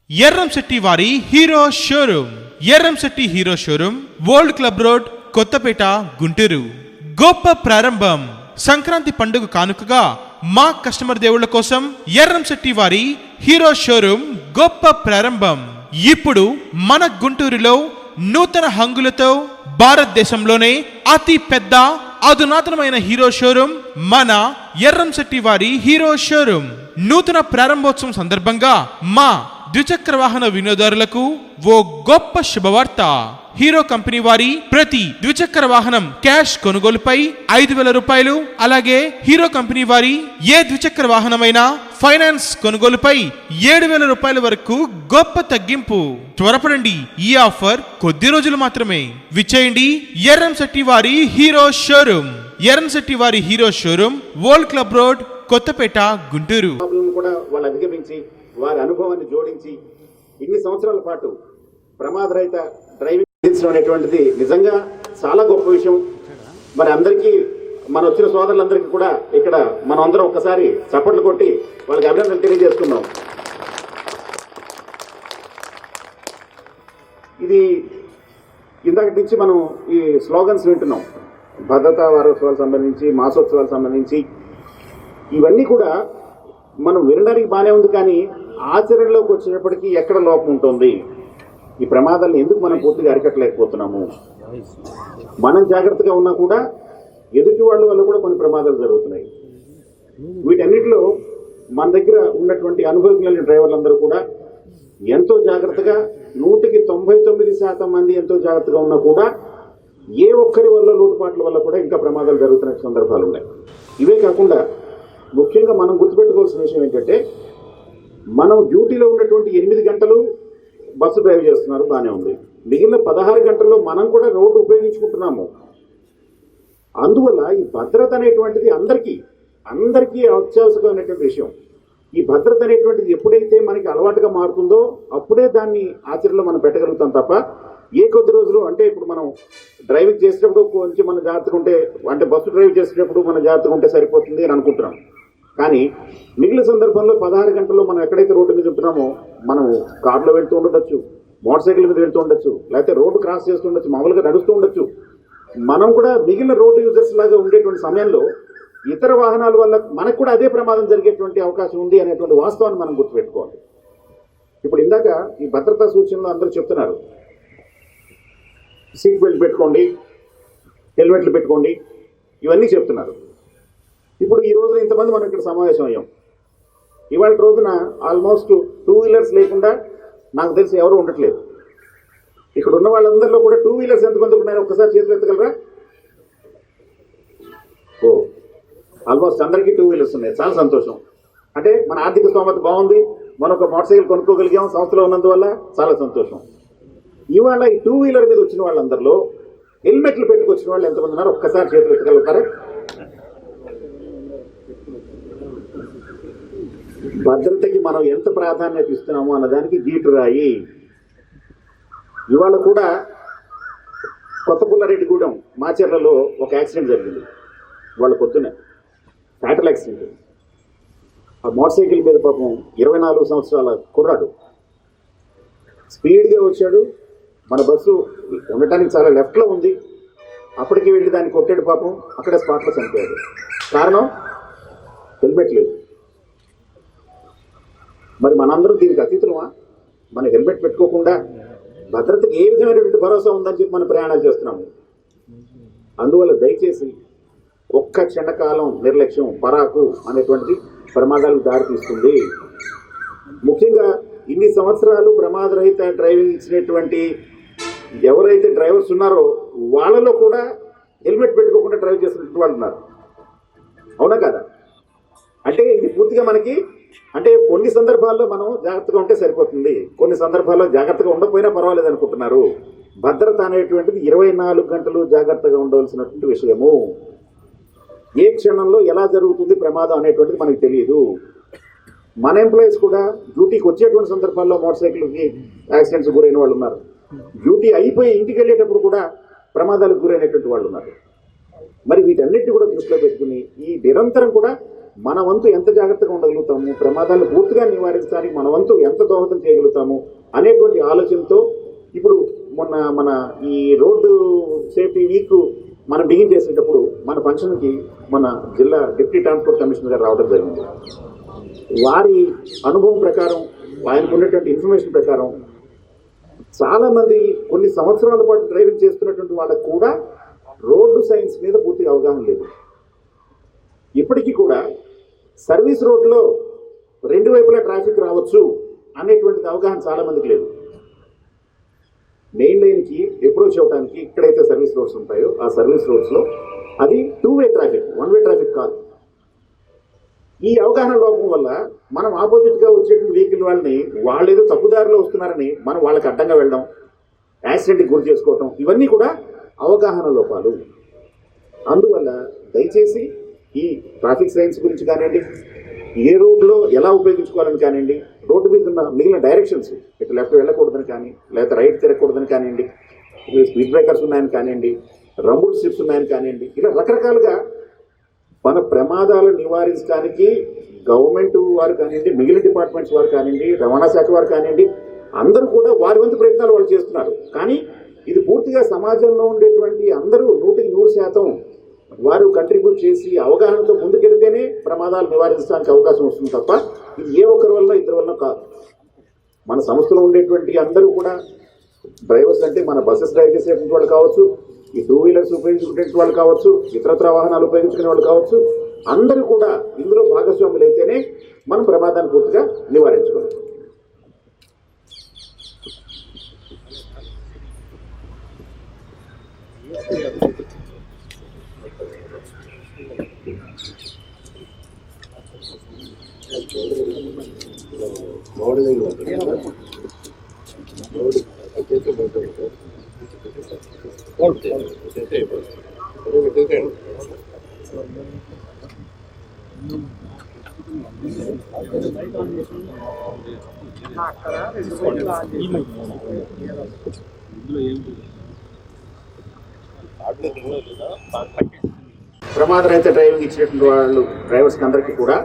ఎర్రంశెట్టి వారి Hero showroom. Erramsetti Hero showroom, old club road, Kothapeta, Guntur. గొప్ప ప్రారంభం. సంక్రాంతి పండుగ కానుకగా మా కస్టమర్ దేవుళ్ల కోసం ఎర్రంశెట్టి వారి హీరో షోరూమ్ గొప్ప ప్రారంభం. ఇప్పుడు మన గుంటూరులో నూతన హంగులతో భారతదేశంలోనే అతి పెద్ద అధునాతనమైన హీరో షోరూమ్ మన ఎర్రంశెట్టి వారి హీరో షోరూమ్. నూతన ప్రారంభోత్సవం సందర్భంగా మా ద్విచక్ర వాహన వినియోగదారులకు ఓ గొప్ప శుభవార్త. హీరో కంపెనీ వారి ప్రతి ద్విచక్ర వాహనం క్యాష్ కొనుగోలుపై 5,000 రూపాయలు, అలాగే హీరో కంపెనీ వారి ఏ ద్విచక్ర వాహనమైనా ఫైనాన్స్ కొనుగోలుపై 7,000 రూపాయల వరకు గొప్ప తగ్గింపు. త్వరపడండి, ఈ ఆఫర్ కొద్ది రోజులు మాత్రమే. విచ్చేయండి ఎర్రంశెట్టి వారి హీరో షోరూమ్. ఎర్రంశెట్టి వారి Hero showroom, old club road, Kothapeta, Guntur. వారి అనుభవాన్ని జోడించి ఇన్ని సంవత్సరాల పాటు ప్రమాదరహిత డ్రైవింగ్ అందించడం అనేటువంటిది నిజంగా చాలా గొప్ప విషయం. మరి అందరికీ, మన వచ్చిన సోదరులందరికీ కూడా ఇక్కడ మనం అందరం ఒక్కసారి చప్పట్లు కొట్టి వాళ్ళకి అభినందనలు తెలియజేసుకుందాం. ఇది ఇందాక నుంచి మనం ఈ స్లోగన్స్ వింటున్నాం. భద్రతా వారోత్సవాలకు సంబంధించి, మాసోత్సవాలకు సంబంధించి ఇవన్నీ కూడా మనం వినడానికి బాగానే ఉంది, కానీ ఆచరణలోకి వచ్చేటప్పటికీ ఎక్కడ లోపం ఉంటుంది, ఈ ప్రమాదాలను ఎందుకు మనం పూర్తిగా అరికట్టలేకపోతున్నాము. మనం జాగ్రత్తగా ఉన్నా కూడా ఎదుటి వాళ్ళ వల్ల కూడా కొన్ని ప్రమాదాలు జరుగుతున్నాయి. వీటన్నిటిలో మన దగ్గర ఉన్నటువంటి అనుభవజ్ఞులైన డ్రైవర్లందరూ కూడా ఎంతో జాగ్రత్తగా, 99% మంది ఎంతో జాగ్రత్తగా ఉన్నా కూడా ఏ ఒక్కరి వల్ల, లోటుపాట్ల వల్ల కూడా ఇంకా ప్రమాదాలు జరుగుతున్న సందర్భాలు ఉన్నాయి. ఇవే కాకుండా ముఖ్యంగా మనం గుర్తుపెట్టుకోవాల్సిన విషయం ఏంటంటే, మనం డ్యూటీలో ఉన్నటువంటి 8 గంటలు బస్సు డ్రైవ్ చేస్తున్నారు, బాగానే ఉంది. మిగిలిన 16 గంటల్లో మనం కూడా రోడ్డు ఉపయోగించుకుంటున్నాము. అందువల్ల ఈ భద్రత అనేటువంటిది అందరికీ అత్యావశ్యకమైనటువంటి విషయం. ఈ భద్రత అనేటువంటిది ఎప్పుడైతే మనకి అలవాటుగా మారుతుందో అప్పుడే దాన్ని ఆచరణలో మనం పెట్టగలుగుతాం తప్ప ఏ కొద్ది రోజులు అంటే, ఇప్పుడు మనం డ్రైవింగ్ చేసేటప్పుడు కొంచెం మనం జాగ్రత్తగా ఉంటే, అంటే బస్సు డ్రైవ్ చేసేటప్పుడు మనం జాగ్రత్తగా ఉంటే సరిపోతుంది అని అనుకుంటున్నాం. కానీ మిగిలిన సందర్భంలో 16 గంటల్లో మనం ఎక్కడైతే రోడ్డు మీద ఉంటున్నామో, మనం కార్లో వెళ్తూ ఉండొచ్చు, మోటార్ సైకిల్ మీద వెళ్తూ ఉండొచ్చు, లేకపోతే రోడ్డు క్రాస్ చేస్తూ ఉండొచ్చు, మామూలుగా నడుస్తూ ఉండొచ్చు. మనం కూడా మిగిలిన రోడ్డు యూజర్స్ లాగా ఉండేటువంటి సమయంలో ఇతర వాహనాల వల్ల మనకు కూడా అదే ప్రమాదం జరిగేటువంటి అవకాశం ఉంది అనేటువంటి వాస్తవాన్ని మనం గుర్తుపెట్టుకోవాలి. ఇప్పుడు ఇందాక ఈ భద్రతా సూచనలు అందరూ చెప్తున్నారు, సీట్ బెల్ట్ పెట్టుకోండి, హెల్మెట్లు పెట్టుకోండి, ఇవన్నీ చెప్తున్నారు. ఇప్పుడు ఈ రోజున ఇంతమంది మనం ఇక్కడ సమావేశం అయ్యాం. ఇవాళ రోజున ఆల్మోస్ట్ 2 వీలర్స్ లేకుండా నాకు తెలిసి ఎవరు ఉండట్లేదు. ఇక్కడ ఉన్న వాళ్ళందరిలో కూడా 2 వీలర్స్ ఎంతమంది ఉన్నారో ఒక్కసారి చేతులు ఎత్తగలరా? ఆల్మోస్ట్ అందరికీ 2 వీలర్స్ ఉన్నాయి. చాలా సంతోషం. అంటే మన ఆర్థిక స్తోమత బాగుంది, మనం ఒక మోటార్ సైకిల్ కొనుక్కోగలిగాం సంస్థలో ఉన్నందువల్ల, చాలా సంతోషం. ఇవాళ ఈ 2 వీలర్ మీద వచ్చిన వాళ్ళందరిలో హెల్మెట్లు పెట్టుకొచ్చిన వాళ్ళు ఎంతమంది ఉన్నారు ఒక్కసారి చేతులు ఎత్తగలుగుతారా? భద్రతకి మనం ఎంత ప్రాధాన్యత ఇస్తున్నామో అన్నదానికి గీటు రాయి. ఇవాళ కూడా కొత్తపుల్లారెడ్డిగూడెం మాచర్లలో ఒక యాక్సిడెంట్ జరిగింది. వాళ్ళ పొద్దునే ఫ్యాటల్ యాక్సిడెంట్. ఆ మోటార్ సైకిల్ మీద పాపం 24 సంవత్సరాల కుర్రాడు స్పీడ్గా వచ్చాడు. మన బస్సు ఉండటానికి చాలా లెఫ్ట్లో ఉంది, అప్పటికి వెళ్ళి దాన్ని కొట్టాడు. పాపం అక్కడే స్పాట్లో చనిపోయాడు. కారణం హెల్మెట్ లేదు. మరి మనందరం దీనికి అతీతులమా? మన హెల్మెట్ పెట్టుకోకుండా భద్రతకి ఏ విధమైనటువంటి భరోసా ఉందని చెప్పి మనం ప్రయాణాలు చేస్తున్నాము. అందువల్ల దయచేసి ఒక్క క్షణకాలం నిర్లక్ష్యం, పరాకు అనేటువంటిది ప్రమాదాలకు దారితీస్తుంది. ముఖ్యంగా ఇన్ని సంవత్సరాలు ప్రమాదరహిత డ్రైవింగ్ ఇచ్చినటువంటి ఎవరైతే డ్రైవర్స్ ఉన్నారో వాళ్ళలో కూడా హెల్మెట్ పెట్టుకోకుండా డ్రైవ్ చేస్తున్నటువంటి వాళ్ళు ఉన్నారు. అవునా కదా? అంటే ఇది పూర్తిగా మనకి, అంటే కొన్ని సందర్భాల్లో మనం జాగ్రత్తగా ఉంటే సరిపోతుంది, కొన్ని సందర్భాల్లో జాగ్రత్తగా ఉండకపోయినా పర్వాలేదు అనుకుంటున్నారు. భద్రత అనేటువంటిది 24 గంటలు జాగ్రత్తగా ఉండవలసినటువంటి విషయము. ఏ క్షణంలో ఎలా జరుగుతుంది ప్రమాదం అనేటువంటిది మనకు తెలియదు. మన ఎంప్లాయీస్ కూడా డ్యూటీకి వచ్చేటువంటి సందర్భాల్లో మోటార్ సైకిల్కి యాక్సిడెంట్స్ గురైన వాళ్ళు ఉన్నారు. డ్యూటీ అయిపోయి ఇంటికి వెళ్ళేటప్పుడు కూడా ప్రమాదాలకు గురైనటువంటి వాళ్ళు ఉన్నారు. మరి వీటన్నిటిని కూడా దృష్టిలో పెట్టుకుని ఈ నిరంతరం కూడా మన వంతు ఎంత జాగ్రత్తగా ఉండగలుగుతాము, ప్రమాదాలను పూర్తిగా నివారించడానికి మన వంతు ఎంత దోహదం చేయగలుగుతాము అనేటువంటి ఆలోచనతో ఇప్పుడు మన ఈ రోడ్డు సేఫ్టీ వీక్ మనం బిగిన్ చేసేటప్పుడు మన ఫంక్షన్కి మన జిల్లా డిప్యూటీ ట్రాన్స్పోర్ట్ కమిషనర్ గారు రావడం జరిగింది. వారి అనుభవం ప్రకారం, ఆయనకు ఉన్నటువంటి ఇన్ఫర్మేషన్ ప్రకారం చాలామంది కొన్ని సంవత్సరాల పాటు డ్రైవింగ్ చేస్తున్నటువంటి వాళ్ళకు కూడా రోడ్డు సైన్స్ మీద పూర్తిగా అవగాహన లేదు. ఇప్పటికీ కూడా సర్వీస్ రోడ్లో రెండు వైపులా ట్రాఫిక్ రావచ్చు అనేటువంటిది అవగాహన చాలామందికి లేదు. మెయిన్ లైన్కి అప్రోచ్ అవ్వడానికి ఎక్కడైతే సర్వీస్ రోడ్స్ ఉంటాయో ఆ సర్వీస్ రోడ్స్లో అది 2-వే ట్రాఫిక్, 1-వే ట్రాఫిక్ కాదు. ఈ అవగాహన లోపం వల్ల మనం ఆపోజిట్గా వచ్చేటువంటి వెహికల్ వాళ్ళని వాళ్ళేదో తప్పుదారిలో వస్తున్నారని మనం వాళ్ళకి అడ్డంగా వెళ్ళడం, యాక్సిడెంట్కి గురి చేసుకోవటం, ఇవన్నీ కూడా అవగాహన లోపాలు. అందువల్ల దయచేసి ఈ ట్రాఫిక్ సైన్స్ గురించి కానివ్వండి, ఏ రోడ్లో ఎలా ఉపయోగించుకోవాలని కానివ్వండి, రోడ్డు మీద ఉన్న మిగిలిన డైరెక్షన్స్, ఇటు లెఫ్ట్ వెళ్ళకూడదని కానీ, లేదా రైట్ తిరగకూడదని కానివ్వండి, స్పీడ్ బ్రేకర్స్ ఉన్నాయని కానివ్వండి, రంబుల్ స్ట్రిప్స్ ఉన్నాయని కానివ్వండి, ఇలా రకరకాలుగా మన ప్రమాదాలు నివారించడానికి గవర్నమెంట్ వారు కానివ్వండి, మిగిలిన డిపార్ట్మెంట్స్ వారు కానివ్వండి, రవాణా శాఖ వారు కానివ్వండి, అందరూ కూడా వారి వంతు ప్రయత్నాలు వాళ్ళు చేస్తున్నారు. కానీ ఇది పూర్తిగా సమాజంలో ఉండేటువంటి అందరూ 100% వారు కంట్రిబ్యూట్ చేసి అవగాహనతో ముందుకెళ్తేనే ప్రమాదాలు నివారించడానికి అవకాశం వస్తుంది తప్ప ఇది ఏ ఒక్కరి వల్ల ఇద్దరి వల్ల కాదు. మన సంస్థలో ఉండేటువంటి అందరూ కూడా డ్రైవర్స్ అంటే మన బస్సెస్ డ్రైవ్ చేసేటువంటి వాళ్ళు కావచ్చు, ఈ 2 వీలర్స్ ఉపయోగించుకునే వాళ్ళు కావచ్చు, ఇతరత్ర వాహనాలు ఉపయోగించుకునే వాళ్ళు కావచ్చు, అందరూ కూడా ఇందులో భాగస్వాములు అయితేనే మనం ప్రమాదాన్ని పూర్తిగా నివారించుకోగలుగుతాం. ప్రమాదరహిత డ్రైవింగ్ ఇచ్చినటువంటి వాళ్ళు డ్రైవర్స్కి అందరికీ కూడా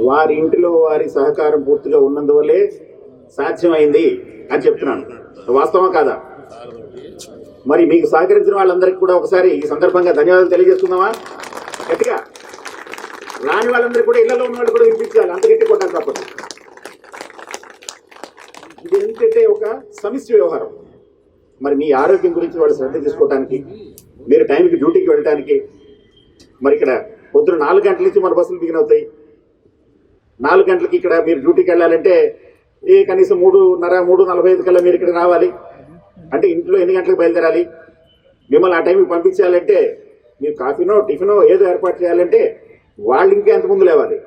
వారి ఇంటిలో వారి సహకారం పూర్తిగా ఉన్నందువల్లే సాధ్యమైంది అని చెప్తున్నాను. వాస్తవం కాదా? మరి మీకు సహకరించిన వాళ్ళందరికీ కూడా ఒకసారి ఈ సందర్భంగా ధన్యవాదాలు తెలియజేసుకుందామా? గట్టిగా రాని వాళ్ళందరికీ కూడా, ఇళ్లలో ఉన్న వాళ్ళు కూడా వినిపించాలి, అంత గట్టి కొట్టాలి తప్పదు. ఇది ఏంటంటే ఒక సమిష్టి వ్యవహారం. మరి మీ ఆరోగ్యం గురించి వాళ్ళు శ్రద్ధ తీసుకోవడానికి, మీరు టైంకి డ్యూటీకి వెళ్ళడానికి, మరి ఇక్కడ పొద్దున 4 గంటల నుంచి మన బస్సులు బిగిన్ అవుతాయి. 4 గంటలకి ఇక్కడ మీరు డ్యూటీకి వెళ్ళాలంటే కనీసం 3:45 కల్లా మీరు ఇక్కడ రావాలి. అంటే ఇంట్లో ఎన్ని గంటలకు బయలుదేరాలి? మిమ్మల్ని ఆ టైంకి పంపించాలంటే మీరు కాఫీనో టిఫినో ఏదో ఏర్పాటు చేయాలంటే వాళ్ళు ఇంకా ఎంత ముందు లేవాలి.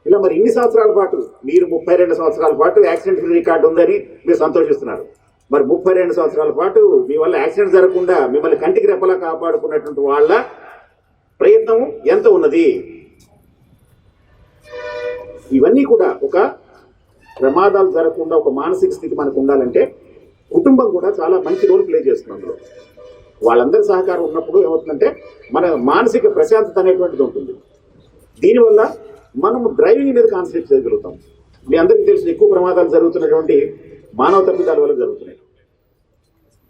ఇలా మరి ఇన్ని సంవత్సరాల పాటు మీరు 32 సంవత్సరాల పాటు యాక్సిడెంట్ ఫ్రీ రికార్డు ఉందని మీరు సంతోషిస్తున్నారు. మరి 32 సంవత్సరాల పాటు మీ వల్ల యాక్సిడెంట్ జరగకుండా మిమ్మల్ని కంటికి రెప్పలా కాపాడుకున్నటువంటి వాళ్ళ ప్రయత్నం ఎంత ఉన్నది? ఇవన్నీ కూడా ఒక ప్రమాదాలు జరగకుండా ఒక మానసిక స్థితి మనకు ఉండాలంటే కుటుంబం కూడా చాలా మంచి రోల్ ప్లే చేస్తుంది. అందులో వాళ్ళందరి సహకారం ఉన్నప్పుడు ఏమవుతుందంటే మన మానసిక ప్రశాంతత అనేటువంటిది ఉంటుంది. దీనివల్ల మనం డ్రైవింగ్ మీద కాన్సన్ట్రేట్ చేయగలుగుతాం. మీ అందరికీ తెలిసిన ఎక్కువ ప్రమాదాలు జరుగుతున్నటువంటి మానవ తప్పిదాల వల్ల జరుగుతున్నాయి.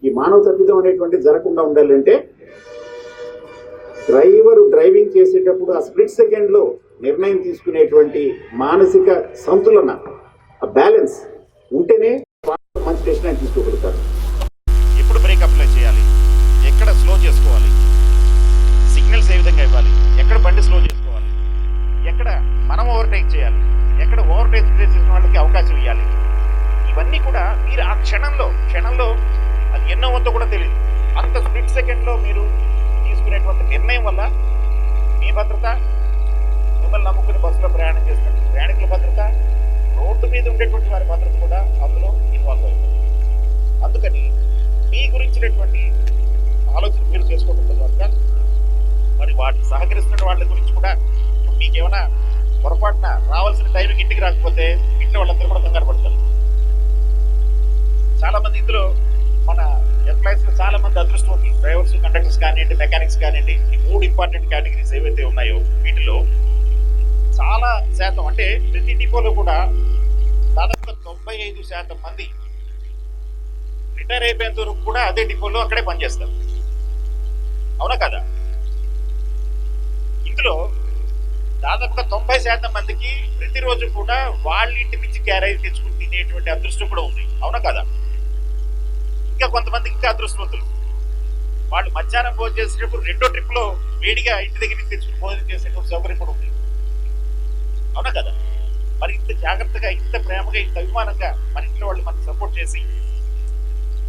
ఈ మానవ తప్పిదం అనేటువంటిది జరగకుండా ఉండాలంటే డ్రైవరు డ్రైవింగ్ చేసేటప్పుడు ఆ స్ప్లిట్ సెకండ్లో నిర్ణయం తీసుకునేటువంటి మానసిక సంతులన, ఆ బ్యాలెన్స్ ఉంటేనే మంచి డెసిషన్ తీసుకోగలుగుతారు. ఎప్పుడు బ్రేక్ అప్లై చేయాలి, ఎక్కడ స్లో చేసుకోవాలి, సిగ్నల్స్ ఏ విధంగా ఇవ్వాలి, ఎక్కడ బండి స్లో చేసుకోవాలి, ఎక్కడ మనం ఓవర్టేక్ చేయాలి, ఎక్కడ ఓవర్టేక్ చేసిన వాళ్ళకి అవకాశం ఇవ్వాలి, ఇవన్నీ కూడా మీరు ఆ క్షణంలో అది ఎన్నో వంతో కూడా తెలియదు. అంత స్ప్లిట్ సెకండ్లో మీరు తీసుకునేటువంటి నిర్ణయం వల్ల మీ భద్రత, మిమ్మల్ని నమ్ముకుని బస్సులో ప్రయాణం చేస్తున్న ప్రయాణికుల భద్రత, రోడ్డు మీద ఉండేటువంటి వారి భద్రత కూడా అందులో ఇన్వాల్వ్ అవుతుంది. అందుకని మీ గురించినటువంటి ఆలోచన మీరు చేసుకోవడం తర్వాత మరి వాటికి సహకరిస్తున్న వాళ్ళ గురించి కూడా మీకేమైనా పొరపాటున రావాల్సిన టైంకి ఇంటికి రాకపోతే ఇంట్లో వాళ్ళందరూ కూడా కంగారు పడతారు. చాలా మంది ఇందులో మన ఎంప్లాయీస్ చాలా మంది ఇంతమంది అదృష్టవంతులు డ్రైవర్స్, కండక్టర్స్ కానివ్వండి, మెకానిక్స్ కానివ్వండి, ఈ 3 ఇంపార్టెంట్ కేటగిరీస్ ఏవైతే ఉన్నాయో వీటిలో చాలా శాతం అంటే ప్రతి డిపోలో కూడా దాదాపు 95% మంది రిటైర్ అయిపోయేంత వరకు కూడా అదే డిపోలో అక్కడే పనిచేస్తారు. అవునా కదా? ఇందులో దాదాపుగా 90% మందికి ప్రతిరోజు కూడా వాళ్ళ ఇంటి నుంచి క్యారేజ్ తెచ్చుకుని తినేటువంటి అదృష్టం కూడా ఉంది. అవునా కదా? ఇంకా కొంతమంది ఇంకా అదృష్టవంతులు, వాళ్ళు మధ్యాహ్నం భోజనం చేసేటప్పుడు 2వ ట్రిప్లో వేడిగా ఇంటి దగ్గర నుంచి తెచ్చుకుని భోజనం చేసేటువంటి సౌకర్యం కూడా ఉంది. అవునా కదా? మరి ఇంత జాగ్రత్తగా, ఇంత ప్రేమగా, ఇంత అభిమానంగా మన ఇంట్లో వాళ్ళు మనకు సపోర్ట్ చేసి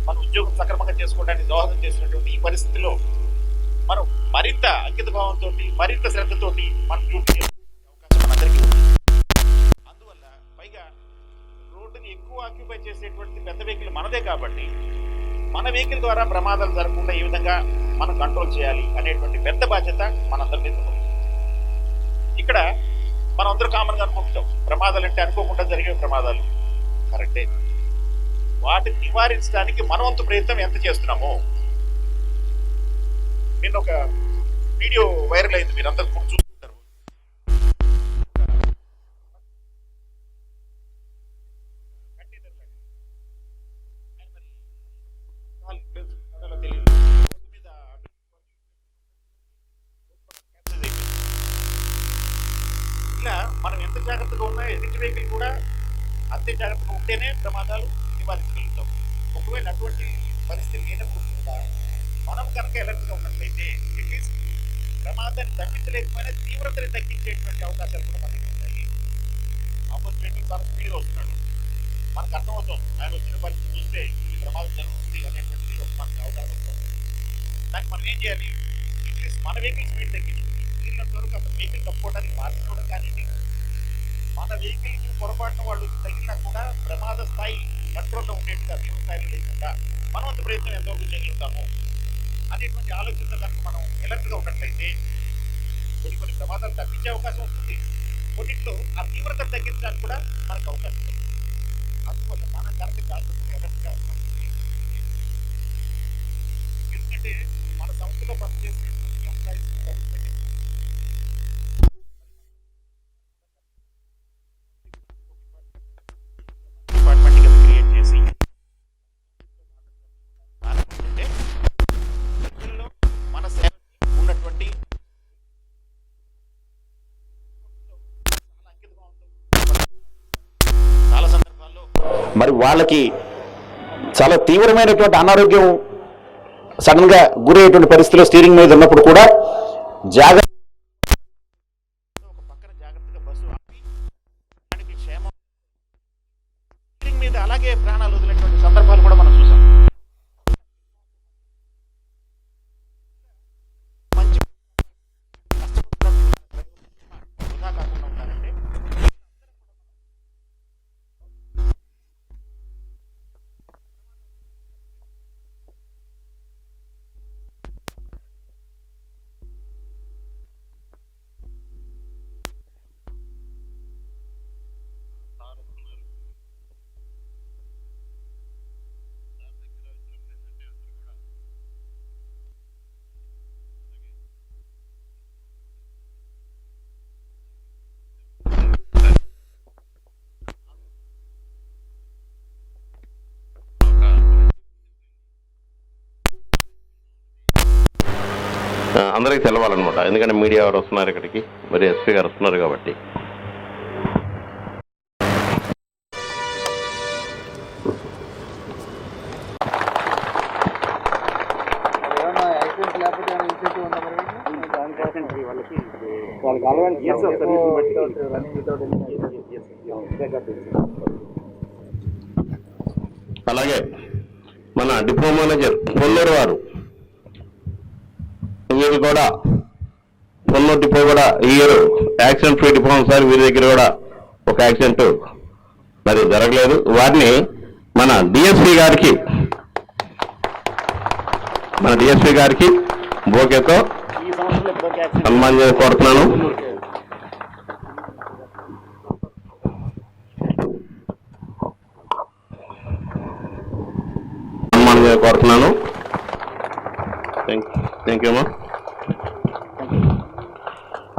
మన ఉద్యోగం సక్రమంగా చేసుకోవడానికి దోహదం చేసినటువంటి ఈ పరిస్థితిలో మనం మరింత అంకిత భావంతో, మరింత శ్రద్ధతోటి మనం డ్యూటీ చేసే అవకాశం మనందరికీ ఉంది. అందువల్ల పైగా రోడ్డుని ఎక్కువ ఆక్యుపై చేసేటువంటి పెద్ద వెహికల్ మనదే కాబట్టి మన వెహికల్ ద్వారా ప్రమాదాలు జరగకుండా ఈ విధంగా మనం కంట్రోల్ చేయాలి అనేటువంటి పెద్ద బాధ్యత మనందరి మీద ఉంది. ఇక్కడ మనం అందరూ కామన్గా అనుకుంటాం ప్రమాదాలు అంటే అనుకోకుండా జరిగే ప్రమాదాలు. కరెక్టే. వాటిని నివారించడానికి మన వంతు ప్రయత్నం ఎంత చేస్తున్నామో. నిన్న ఒక వీడియో వైరల్ అయింది, మీరు అందరూ కూడా చూస్తుంటారు. ఇలా మనం ఎంత జాగ్రత్తగా ఉన్నా ఎదుటి వెహికల్ కూడా అంతే జాగ్రత్తగా ఉంటేనే ప్రమాదాలు నివారించగలుగుతాం. ఒకవేళ అటువంటి పరిస్థితి లేనప్పుడు కూడా మనం కనుక ఎలర్ట్గా ఉన్నట్లయితే అట్లీస్ట్ ప్రమాదాన్ని తగ్గించలేకపోయినా తీవ్రతని తగ్గించేటువంటి అవకాశాలు కూడా మనకి ఉంటాయి. ఆపర్చునిటీ చాలా స్పీడ్గా వస్తున్నాడు, మనకు అర్థమవుతుంది ఆయన వచ్చిన పరిస్థితి చూస్తే ఈ ప్రమాదం జరుగుతుంది అనేటువంటిది మనకు అవగాహన వస్తుంది. దానికి మనం ఏం చేయాలి? అట్లీస్ట్ మన వెహికల్ స్పీడ్ తగ్గించుకుంది వీళ్ళంత వరకు అసలు వెహికల్ తప్పుకోవడానికి మార్చుకోవడం కానివ్వండి, మన వెహికల్కి పొరపాటున వాళ్ళు తగిలినా కూడా ప్రమాద స్థాయి కంట్రోల్లో ఉండేట్టుగా తీవ్ర స్థాయిలో లేకుండా మనం అంత ప్రయత్నం ఎంతవరకు చేయగలుగుతాము అనేటువంటి ఆలోచనతో కనుక మనం ఎలర్ట్గా ఉన్నట్లయితే కొన్ని ప్రమాదాలు తగ్గించే అవకాశం వస్తుంది. కొన్నింటిలో ఆ తీవ్రతను తగ్గించడానికి కూడా మనకు అవకాశం ఉంది. అందువల్ల మనం కనుక జాగ్రత్తగా ఎలర్ట్గా ఎందుకంటే మన సంస్థలో పనిచేసేటువంటి ఎంప్లాయీస్ డిపార్ట్మెంట్ క్రియేట్ చేసి మన సేవ ఉన్నటువంటి చాలా సందర్భాల్లో మరి వాళ్ళకి చాలా తీవ్రమైనటువంటి అనారోగ్యం సడన్ గా గురయ్యేటువంటి పరిస్థితిలో స్టీరింగ్ మీద ఉన్నప్పుడు కూడా జాగ్రత్త ఒక పక్కన జాగ్రత్తగా బస్సు ఆపి వాడికి క్షేమం స్టీరింగ్ మీద అలాగే ప్రాణాలు వదిలేటువంటి సందర్భాలు కూడా మనం చూసాం. మంచి వృధా కాకుండా ఉండాలంటే అందరికీ తెలవాలన్నమాట. ఎందుకంటే మీడియా వారు వస్తున్నారు ఇక్కడికి, మరి ఎస్పీ గారు వస్తున్నారు కాబట్టి. అలాగే మన డిపో మేనేజర్ పొల్లూరు వారు వీరు కూడా పొన్నూరు డిపో కూడా ఈ year accident free depot sir, వీరి దగ్గర కూడా ఒక యాక్సిడెంట్ మరి జరగలేదు. వారిని మన డిఎస్పీ గారికి బోకేతో సన్మానం కోరుతున్నాను. థ్యాంక్ యూ అమ్మా.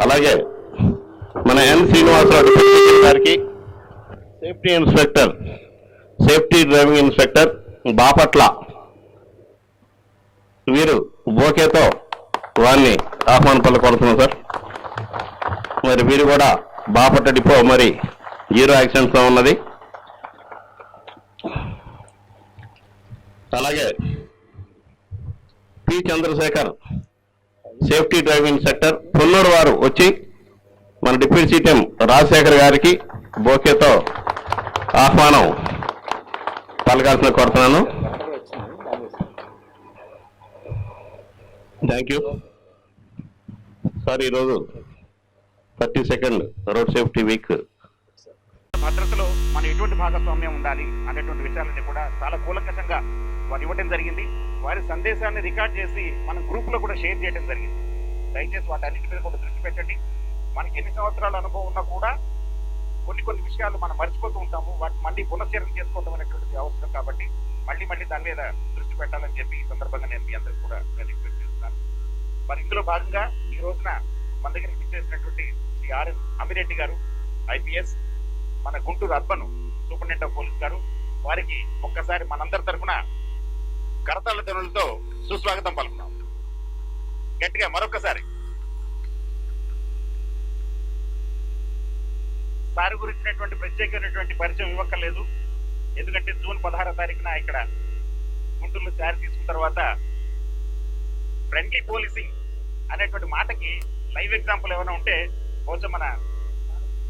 అలాగే మన ఎన్ శ్రీనివాసరావు గారికి సేఫ్టీ డ్రైవింగ్ ఇన్స్పెక్టర్ బాపట్ల వీరు బోకేతో వారిని ఆహ్వాన పలుకొడుతున్నాం సార్. మరి వీరు కూడా బాపట్ల డిపో మరి 0 యాక్సిడెంట్స్లో ఉన్నది. అలాగే P Chandrasekhar safety driving instructor Ponnuru వారు వచ్చి మన డిప్యూటీ సీఎం రాజశేఖర్ గారికి బోకేతో ఆహ్వానం పలకాల్సిన కోరుతున్నాను. Thank you sir. ఈరోజు 32nd రోడ్ సేఫ్టీ వీక్. భద్రతలో మనం ఎటువంటి భాగస్వామ్యం ఉండాలి అనేటువంటి విషయాలన్నీ కూడా చాలా కూలంకషంగా వారు ఇవ్వడం జరిగింది. వారి సందేశాన్ని రికార్డ్ చేసి మనం గ్రూప్ లో కూడా షేర్ చేయడం జరిగింది. దయచేసి వాటన్నిటి మీద కూడా దృష్టి పెట్టండి. మనకి ఎన్ని సంవత్సరాల అనుభవం ఉన్నా కూడా కొన్ని విషయాలు మనం మర్చిపోతూ ఉంటాము. వాటిని మళ్ళీ పునశ్చరణ చేసుకోవడం అనేటువంటిది అవసరం. కాబట్టి మళ్ళీ దాని మీద దృష్టి పెట్టాలని చెప్పి ఈ సందర్భంగా నేను మీ అందరికీ కూడా రిక్వెస్ట్ చేస్తున్నాను. మరి ఇందులో భాగంగా ఈ రోజున మన దగ్గరికి ఇచ్చేసినటువంటి శ్రీ ఆర్ఎన్ అమిరెడ్డి గారు IPS, మన Guntur urban superintendent of police గారు, వారికి ఒక్కసారి మనందరి తరఫున కరతాళ ధ్వనులతో సుస్వాగతం పలుకున్నాం. గట్టిగా మరొకసారి. సార్ గురించినటువంటి ప్రత్యేకమైనటువంటి పరిచయం ఇవ్వక్కర్లేదు. ఎందుకంటే జూన్ 16వ తారీఖున ఇక్కడ గుంటూరులో చారి తీసుకున్న తర్వాత ఫ్రెండ్లీ పోలీసింగ్ అనేటువంటి మాటకి లైవ్ ఎగ్జాంపుల్ ఏమైనా ఉంటే బహుశా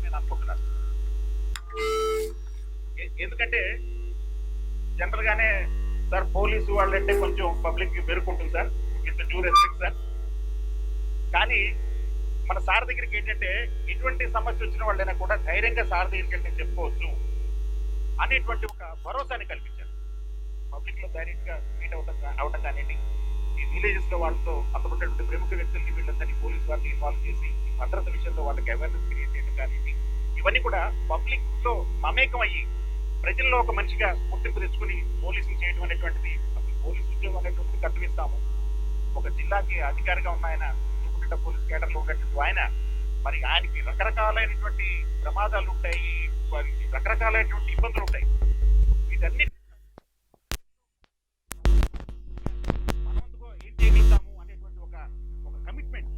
నేను అనుకుంటున్నాను. ఎందుకంటే జనరల్ గానే సార్ పోలీసు వాళ్ళంటే కొంచెం పబ్లిక్ బెరుకుంటుంది sir, with due respect sir. కానీ మన సార్ దగ్గరికి ఏంటంటే ఎటువంటి సమస్య వచ్చిన వాళ్ళైనా కూడా ధైర్యంగా సార్ దగ్గరికి వెళ్తే చెప్పుకోవచ్చు అనేటువంటి ఒక భరోసాని కల్పించారు. పబ్లిక్ లో ధైర్యంగా మీట్ అవటం కానివ్వండి, ఈ విలేజెస్ లో వాళ్ళతో అందుకున్నటువంటి ప్రముఖ వ్యక్తుల్ని వీళ్ళందరినీ పోలీసు వారిని ఇన్వాల్వ్ చేసి ఈ భద్రత విషయంలో వాళ్ళకి అవేర్నెస్ క్రియేట్ చేయడం కానివ్వండి, ఇవన్నీ కూడా పబ్లిక్ లో మమేకం అయ్యి ప్రజల్లో ఒక మంచిగా గుర్తింపు తెచ్చుకుని పోలీసింగ్ చేయడం అనేటువంటిది. అసలు పోలీసు ఉద్యోగం అనేటువంటిది కట్టువిస్తాము. ఒక జిల్లాకి అధికారిగా ఉన్న ఆయన సూపరింటెండెంట్ ఆఫ్ పోలీస్ కేడర్లో ఉన్నటువంటి ఆయన, మరి ఆయనకి రకరకాలైనటువంటి ప్రమాదాలు ఉంటాయి, వారికి రకరకాలైనటువంటి ఇబ్బందులు ఉంటాయి. వీటన్ని మనమందుకో ఏం చేయగలుగుతాము అనేటువంటి ఒక కమిట్మెంట్.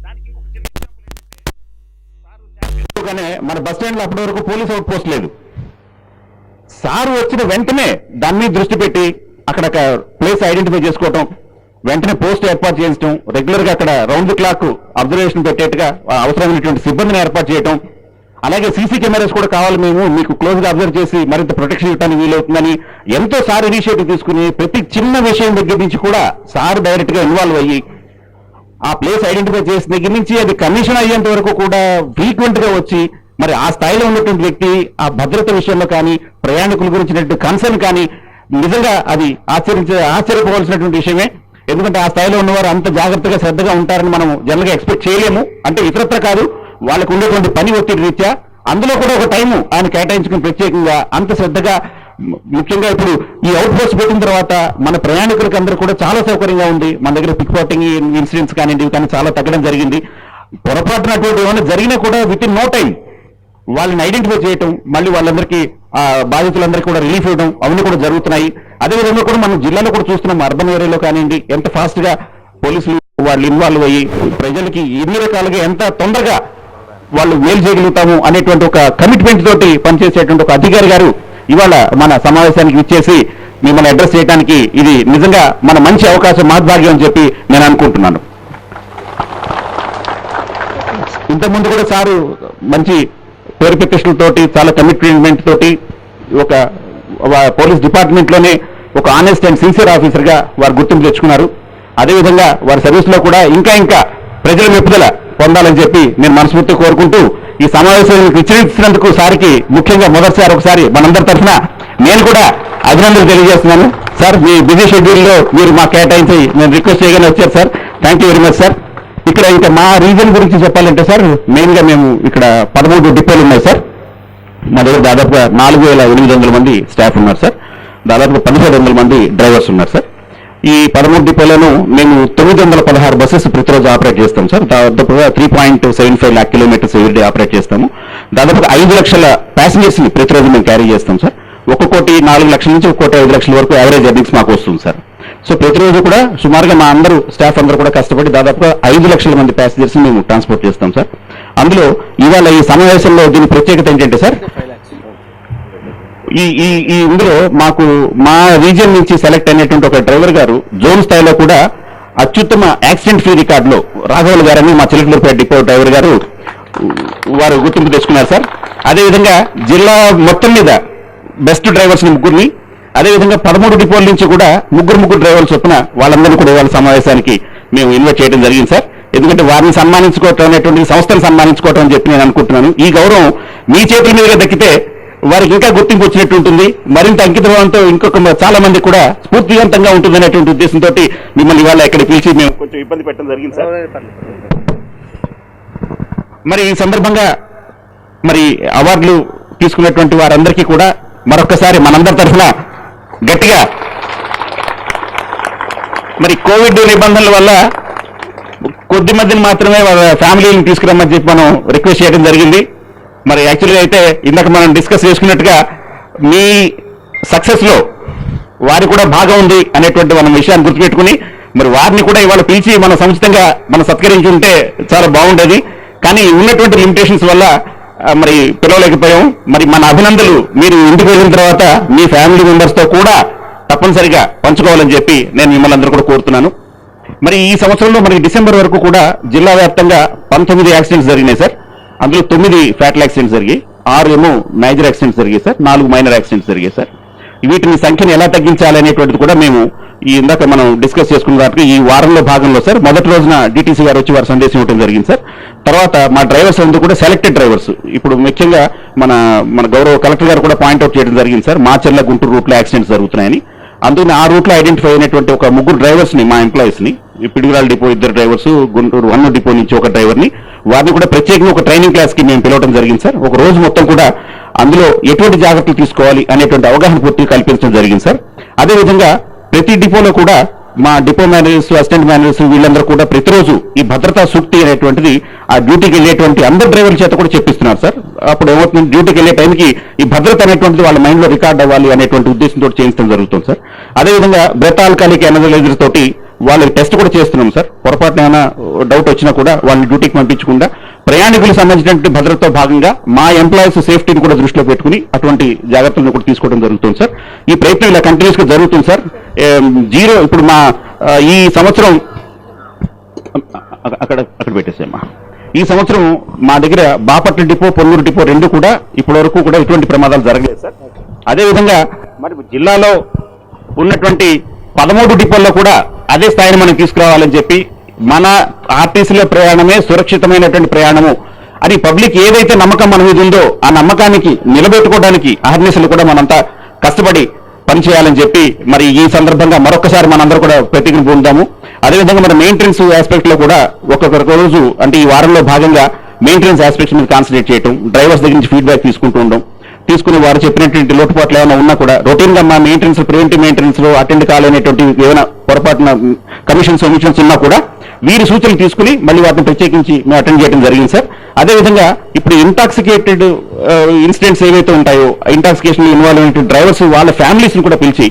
దానికి ఒక చిన్న ఎగ్జాంపుల్ ఏంటంటే గానే మన బస్ స్టాండ్ లో అప్పటి వరకు పోలీస్ అవుట్ పోస్ట్ లేదు. సార్ వచ్చిన వెంటనే దాని మీద దృష్టి పెట్టి అక్కడ ప్లేస్ ఐడెంటిఫై చేసుకోవటం, వెంటనే పోస్ట్ ఏర్పాటు చేయడం, రెగ్యులర్ గా అక్కడ రౌండ్ ది క్లాక్ అబ్జర్వేషన్ పెట్టేట్టుగా అవసరమైనటువంటి సిబ్బందిని ఏర్పాటు చేయటం, అలాగే సీసీ కెమెరాస్ కూడా కావాలి, మేము మీకు క్లోజ్ గా అబ్జర్వ్ చేసి మరింత ప్రొటెక్షన్ ఇవ్వడానికి వీలవుతుందని ఎంతో సార్ ఇనిషియేటివ్ తీసుకుని ప్రతి చిన్న విషయం దగ్గర నుంచి కూడా సార్ డైరెక్ట్ గా ఇన్వాల్వ్ అయ్యి ఆ ప్లేస్ ఐడెంటిఫై చేసిన దగ్గర నుంచి అది కమిషన్ అయ్యేంత వరకు కూడా ఫ్రీక్వెంట్ గా వచ్చి మరి ఆ స్థాయిలో ఉన్నటువంటి వ్యక్తి ఆ భద్రత విషయంలో కానీ ప్రయాణికుల గురించినటువంటి కన్సర్న్ కానీ నిజంగా అది ఆశ్చర్యపోవాల్సినటువంటి విషయమే. ఎందుకంటే ఆ స్థాయిలో ఉన్నవారు అంత జాగ్రత్తగా శ్రద్ధగా ఉంటారని మనం జనరల్ గా ఎక్స్పెక్ట్ చేయలేము. అంటే ఇతరత్ర కాదు, వాళ్ళకు ఉండేటువంటి పని ఒత్తిడి రీత్యా అందులో కూడా ఒక టైము ఆయన కేటాయించుకుని ప్రత్యేకంగా అంత శ్రద్ధగా, ముఖ్యంగా ఇప్పుడు ఈ అవుట్ పోస్ట్ పెట్టిన తర్వాత మన ప్రయాణికులకు అందరూ కూడా చాలా సౌకర్యంగా ఉంది. మన దగ్గర పిక్ పాకెటింగ్ ఇన్సిడెంట్స్ కానివ్వండి కానీ చాలా తగ్గడం జరిగింది. పొరపాటున అటువంటి ఏమైనా జరిగినా కూడా విత్ ఇన్ నో టైం వాళ్ళని ఐడెంటిఫై చేయటం, మళ్ళీ వాళ్ళందరికీ బాధితులందరికీ కూడా రిలీఫ్ ఇవ్వడం అవన్నీ కూడా జరుగుతున్నాయి. అదేవిధంగా కూడా మనం జిల్లాలో కూడా చూస్తున్నాం, అర్బన్ ఏరియాలో కానివ్వండి ఎంత ఫాస్ట్ గా పోలీసులు వాళ్ళు ఇన్వాల్వ్ అయ్యి ప్రజలకి ఎన్ని రకాలుగా ఎంత తొందరగా వాళ్ళు మేలు చేయగలుగుతాము అనేటువంటి ఒక కమిట్మెంట్ తోటి పనిచేసేటువంటి ఒక అధికారి గారు ఇవాళ మన సమావేశానికి ఇచ్చేసి మిమ్మల్ని అడ్రస్ చేయడానికి ఇది నిజంగా మన మంచి అవకాశం, మాద్భాగ్యం అని చెప్పి నేను అనుకుంటున్నాను. ఇంతకుముందు కూడా సారు మంచి పేరు ప్రతిష్టలతోటి చాలా కమిట్మెంట్ తోటి ఒక పోలీస్ డిపార్ట్మెంట్ లోనే ఒక ఆనెస్ట్ అండ్ సిన్సియర్ ఆఫీసర్ గా వారు గుర్తింపు తెచ్చుకున్నారు. అదేవిధంగా వారి సర్వీస్ లో కూడా ఇంకా ప్రజల మెప్పుదల పొందాలని చెప్పి నేను మనస్ఫూర్తిగా కోరుకుంటూ ఈ సమావేశానికి విచ్చేసినందుకు సార్కి ముఖ్యంగా మొదటిసారి ఒకసారి మనందరి తరఫున నేను కూడా అభినందనలు తెలియజేస్తున్నాను. సార్ మీ బిజీ షెడ్యూల్లో మీరు మా కేటాయించి నేను రిక్వెస్ట్ చేయగానే వచ్చారు sir. Thank you very much sir. ఇక్కడ ఇంకా మా రీజన్ గురించి చెప్పాలంటే సార్ మెయిన్ గా మేము ఇక్కడ 13 డిపోలు ఉన్నాయి సార్. మా దగ్గర దాదాపుగా 4800 మంది స్టాఫ్ ఉన్నారు సార్. దాదాపుగా 1700 మంది డ్రైవర్స్ ఉన్నారు సార్. ఈ 13 డిపోలను మేము 916 బస్సెస్ ప్రతిరోజు ఆపరేట్ చేస్తాం సార్. దాదాపుగా 3.75 lakh కిలోమీటర్స్ ఎవ్రీడే ఆపరేట్ చేస్తాము. దాదాపుగా 5 లక్షల ప్యాసింజర్స్ ని ప్రతిరోజు మేము క్యారీ చేస్తాం సార్. 1,04,00,000 నుంచి 1,05,00,000 వరకు యావరేజ్ ఎర్నింగ్స్ మాకు వస్తుంది సార్. సో ప్రతిరోజు కూడా సుమారుగా మా అందరూ స్టాఫ్ అందరూ కూడా కష్టపడి దాదాపుగా 5 లక్షల మంది ప్యాసింజర్స్ మేము ట్రాన్స్పోర్ట్ చేస్తాం సార్. అందులో ఇవాళ ఈ సమావేశంలో దీని ప్రత్యేకత ఏంటంటే సార్, ఈ ఇందులో మాకు మా రీజియన్ నుంచి సెలెక్ట్ అయినటువంటి ఒక డ్రైవర్ గారు జోన్ స్థాయిలో కూడా అత్యుత్తమ యాక్సిడెంట్ ఫ్రీ రికార్డులో రాఘవులు గారని మా చిలకలూరుపేట డిపో డ్రైవర్ గారు వారు గుర్తింపు తెచ్చుకున్నారు సార్. అదేవిధంగా జిల్లా మొత్తం మీద బెస్ట్ డ్రైవర్స్ ముగ్గురిని, అదేవిధంగా 13 డిపోల నుంచి కూడా ముగ్గురు డ్రైవర్లు చొప్పున వాళ్ళందరినీ కూడా వాళ్ళ సమావేశానికి మేము ఇన్వైట్ చేయడం జరిగింది సార్. ఎందుకంటే వారిని సన్మానించుకోవటం అనేటువంటి సంస్థను సన్మానించుకోవటం అని చెప్పి నేను అనుకుంటున్నాను. ఈ గౌరవం మీ చేతుల మీదుగా దక్కితే వారికి ఇంకా గుర్తింపు వచ్చినట్టు ఉంటుంది, మరింత అంకితభావంతో ఇంకొక చాలా మంది కూడా స్ఫూర్తివంతంగా ఉంటుంది అనేటువంటి ఉద్దేశంతో మిమ్మల్ని ఇవాళ ఇక్కడ పిలిచి మేము కొంచెం ఇబ్బంది పెట్టడం జరిగింది సార్. మరి ఈ సందర్భంగా మరి అవార్డులు తీసుకున్నటువంటి వారందరికీ కూడా మరొక్కసారి మనందరి తరఫున గట్టిగా, మరి కోవిడ్ నిబంధనల వల్ల కొద్ది మందిని మాత్రమే వాళ్ళ ఫ్యామిలీని తీసుకురమ్మని చెప్పి మనం రిక్వెస్ట్ చేయడం జరిగింది. మరి యాక్చువల్గా అయితే ఇందాక మనం డిస్కస్ చేసుకున్నట్టుగా మీ సక్సెస్ లో వారి కూడా భాగం ఉంది అనేటువంటి మనం విషయాన్ని గుర్తుపెట్టుకుని మరి వారిని కూడా ఇవాళ పిలిచి మనం సముచితంగా మనం సత్కరించి ఉంటే చాలా బాగుండేది. కానీ ఉన్నటువంటి లిమిటేషన్స్ వల్ల మరి పిలవలేకపోయాం. మరి మన అభినందనలు మీరు ఇంటికి వెళ్ళిన తర్వాత మీ ఫ్యామిలీ మెంబర్స్ తో కూడా తప్పనిసరిగా పంచుకోవాలని చెప్పి నేను మిమ్మల్ని అందరూ కూడా కోరుతున్నాను. మరి ఈ సంవత్సరంలో మనకి డిసెంబర్ వరకు కూడా జిల్లా వ్యాప్తంగా 19 యాక్సిడెంట్స్ జరిగినాయి సార్. అందులో 9 ఫ్యాటల్ యాక్సిడెంట్స్ జరిగాయి, 6 ఏమో మేజర్ యాక్సిడెంట్స్ జరిగాయి సార్, 4 మైనర్ యాక్సిడెంట్స్ జరిగాయి సార్. వీటిని సంఖ్యను ఎలా తగ్గించాలి అనేటువంటిది కూడా మేము ఈ ఇందాక మనం డిస్కస్ చేసుకున్న వాటికి ఈ వారంలో భాగంలో సార్ మొదటి రోజున డిటీసీ గారు వచ్చి వారు సందేశం ఇవ్వడం జరిగింది సార్. తర్వాత మా డ్రైవర్స్ అందరూ కూడా సెలెక్టెడ్ డ్రైవర్స్, ఇప్పుడు ముఖ్యంగా మన గౌరవ కలెక్టర్ గారు కూడా పాయింట్అవుట్ చేయడం జరిగింది సార్, మాచర్ల గుంటూరు రూట్లో యాక్సిడెంట్స్ జరుగుతున్నాయని. అందుకని ఆ రూట్లో ఐడెంటిఫై అయినటువంటి ఒక 3 డ్రైవర్స్ ని, మా ఎంప్లాయీస్ ని, Piduguralla depot 2 drivers, Guntur 1 depot నుంచి ఒక డ్రైవర్ ని, వారిని కూడా ప్రత్యేకంగా ఒక ట్రైనింగ్ క్లాస్ కి మేము పిలవడం జరిగింది సార్. ఒక రోజు మొత్తం కూడా అందులో ఎటువంటి జాగ్రత్తలు తీసుకోవాలి అనేటువంటి అవగాహన పూర్తిగా కల్పించడం జరిగింది సార్. అదేవిధంగా ప్రతి డిపోలో కూడా మా డిపో మేనేజర్స్, అసిస్టెంట్ మేనేజర్స్ వీళ్ళందరూ కూడా ప్రతిరోజు ఈ భద్రతా సూక్తి అనేటువంటిది ఆ డ్యూటీకి వెళ్ళేటువంటి అందరు డ్రైవర్ల చేత కూడా చెప్పిస్తున్నారు సార్. అప్పుడు ఏమవుతుంది, డ్యూటీకి వెళ్ళే టైంకి ఈ భద్రత అనేటువంటిది వాళ్ళ మైండ్ లో రికార్డ్ అవ్వాలి అనేటువంటి ఉద్దేశంతో చేయించడం జరుగుతుంది సార్. అదేవిధంగా బ్రెత్ ఆల్కహాలిక్ ఎనలైజర్ తోటి వాళ్ళకి టెస్ట్ కూడా చేస్తున్నాం సార్. పొరపాటున ఏమైనా డౌట్ వచ్చినా కూడా వాళ్ళని డ్యూటీకి పంపించకుండా ప్రయాణికులకు సంబంధించినటువంటి భద్రతతో భాగంగా మా ఎంప్లాయీస్ సేఫ్టీని కూడా దృష్టిలో పెట్టుకుని అటువంటి జాగ్రత్తలను కూడా తీసుకోవడం జరుగుతుంది సార్. ఈ ప్రయత్నం ఇలా కంటిన్యూస్ గా జరుగుతుంది సార్. ఇప్పుడు మా ఈ సంవత్సరం అక్కడ పెట్టేసామా, ఈ సంవత్సరం మా దగ్గర బాపట్ల డిపో, పొన్నూరు డిపో 2 కూడా ఇప్పటి వరకు కూడా ఎటువంటి ప్రమాదాలు జరగలేదు సార్. అదేవిధంగా మరి జిల్లాలో ఉన్నటువంటి 13 డిపోల్లో కూడా అదే స్థాయిని మనం తీసుకురావాలని చెప్పి మన ఆర్టీసీలో ప్రయాణమే సురక్షితమైనటువంటి ప్రయాణము అని పబ్లిక్ ఏదైతే నమ్మకం మన మీద ఉందో ఆ నమ్మకానికి నిలబెట్టుకోవడానికి అహర్నిశలు కూడా మనంతా కష్టపడి పనిచేయాలని చెప్పి మరి ఈ సందర్భంగా మరొకసారి మనందరూ కూడా ప్రతిజ్ఞ పొందాము. అదేవిధంగా మన మెయింటెనెన్స్ ఆస్పెక్ట్ లో కూడా ఒక్కొక్క రోజు అంటే ఈ వారంలో భాగంగా మెయింటెనెన్స్ ఆస్పెక్ట్స్ మీద కాన్సన్ట్రేట్ చేయడం, డ్రైవర్స్ దగ్గర నుంచి ఫీడ్బ్యాక్ తీసుకుని వారు చెప్పినటువంటి లోటుపాట్లు ఏమైనా ఉన్నా కూడా రొటీన్ గా మా మెయింటెనెన్స్, ప్రివెంటివ్ మెయింటెనెన్స్ లో అటెండ్ కాలేనటువంటి ఏమైనా పొరపాటున కమిషన్స్ ఒమిషన్స్ ఉన్నా కూడా వీరి సూచనలు తీసుకుని మళ్ళీ వాటిని ప్రత్యేకించి మేము అటెండ్ చేయడం జరిగింది సార్. అదేవిధంగా ఇప్పుడు ఇంటాక్సికేటెడ్ ఇన్సిడెంట్స్ ఏవైతే ఉంటాయో, ఇంటాక్సికేషన్ ఇన్వాల్వ్ అయిన డ్రైవర్స్ వాళ్ళ ఫ్యామిలీస్ ని కూడా పిలిచి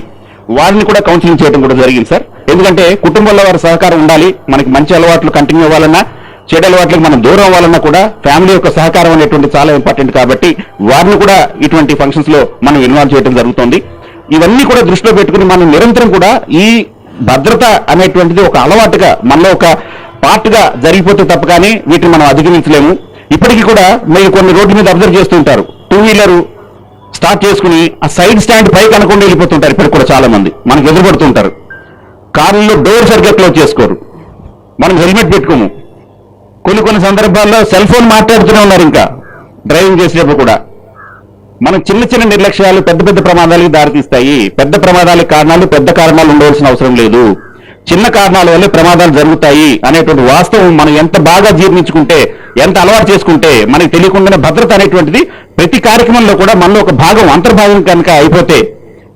వారిని కూడా కౌన్సిలింగ్ చేయడం కూడా జరిగింది సార్. ఎందుకంటే కుటుంబంలో వారి సహకారం ఉండాలి. మనకి మంచి అలవాట్లు కంటిన్యూ అవ్వాలన్నా, చెడు అలవాట్లకు మనం దూరం అవ్వాలన్నా కూడా ఫ్యామిలీ యొక్క సహకారం అనేటువంటి చాలా ఇంపార్టెంట్. కాబట్టి వారిని కూడా ఇటువంటి ఫంక్షన్స్ లో మనం ఇన్వాల్వ్ చేయడం జరుగుతుంది. ఇవన్నీ కూడా దృష్టిలో పెట్టుకుని మనం నిరంతరం కూడా ఈ భద్రత అనేటువంటిది ఒక అలవాటుగా మనలో ఒక పార్ట్ గా జరిగిపోతే తప్ప కానీ వీటిని మనం అధిగమించలేము. ఇప్పటికీ కూడా మీరు కొన్ని రోడ్ల మీద అబ్జర్వ్ చేస్తుంటారు, 2 వీలర్ స్టార్ట్ చేసుకుని ఆ సైడ్ స్టాండ్ పైకి అనకుండా వెళ్ళిపోతుంటారు. ఇప్పటికి కూడా చాలా మంది మనకు ఎదురుపడుతుంటారు. కార్లలో డోర్ సరిగ్గా క్లోజ్ చేసుకోరు, మనం హెల్మెట్ పెట్టుకోము, కొన్ని సందర్భాల్లో సెల్ ఫోన్ మాట్లాడుతూనే ఉన్నారు ఇంకా డ్రైవింగ్ చేసేటప్పుడు కూడా. మనం చిన్న నిర్లక్ష్యాలు పెద్ద ప్రమాదాలకు దారితీస్తాయి. పెద్ద ప్రమాదాలకు కారణాలు పెద్ద కారణాలు ఉండవలసిన అవసరం లేదు, చిన్న కారణాల వల్ల ప్రమాదాలు జరుగుతాయి అనేటువంటి వాస్తవం మనం ఎంత బాగా జీర్ణించుకుంటే, ఎంత అలవాటు చేసుకుంటే మనకి తెలియకుండానే భద్రత అనేటువంటిది ప్రతి కార్యక్రమంలో కూడా మనలో ఒక భాగం, అంతర్భాగం కనుక అయిపోతే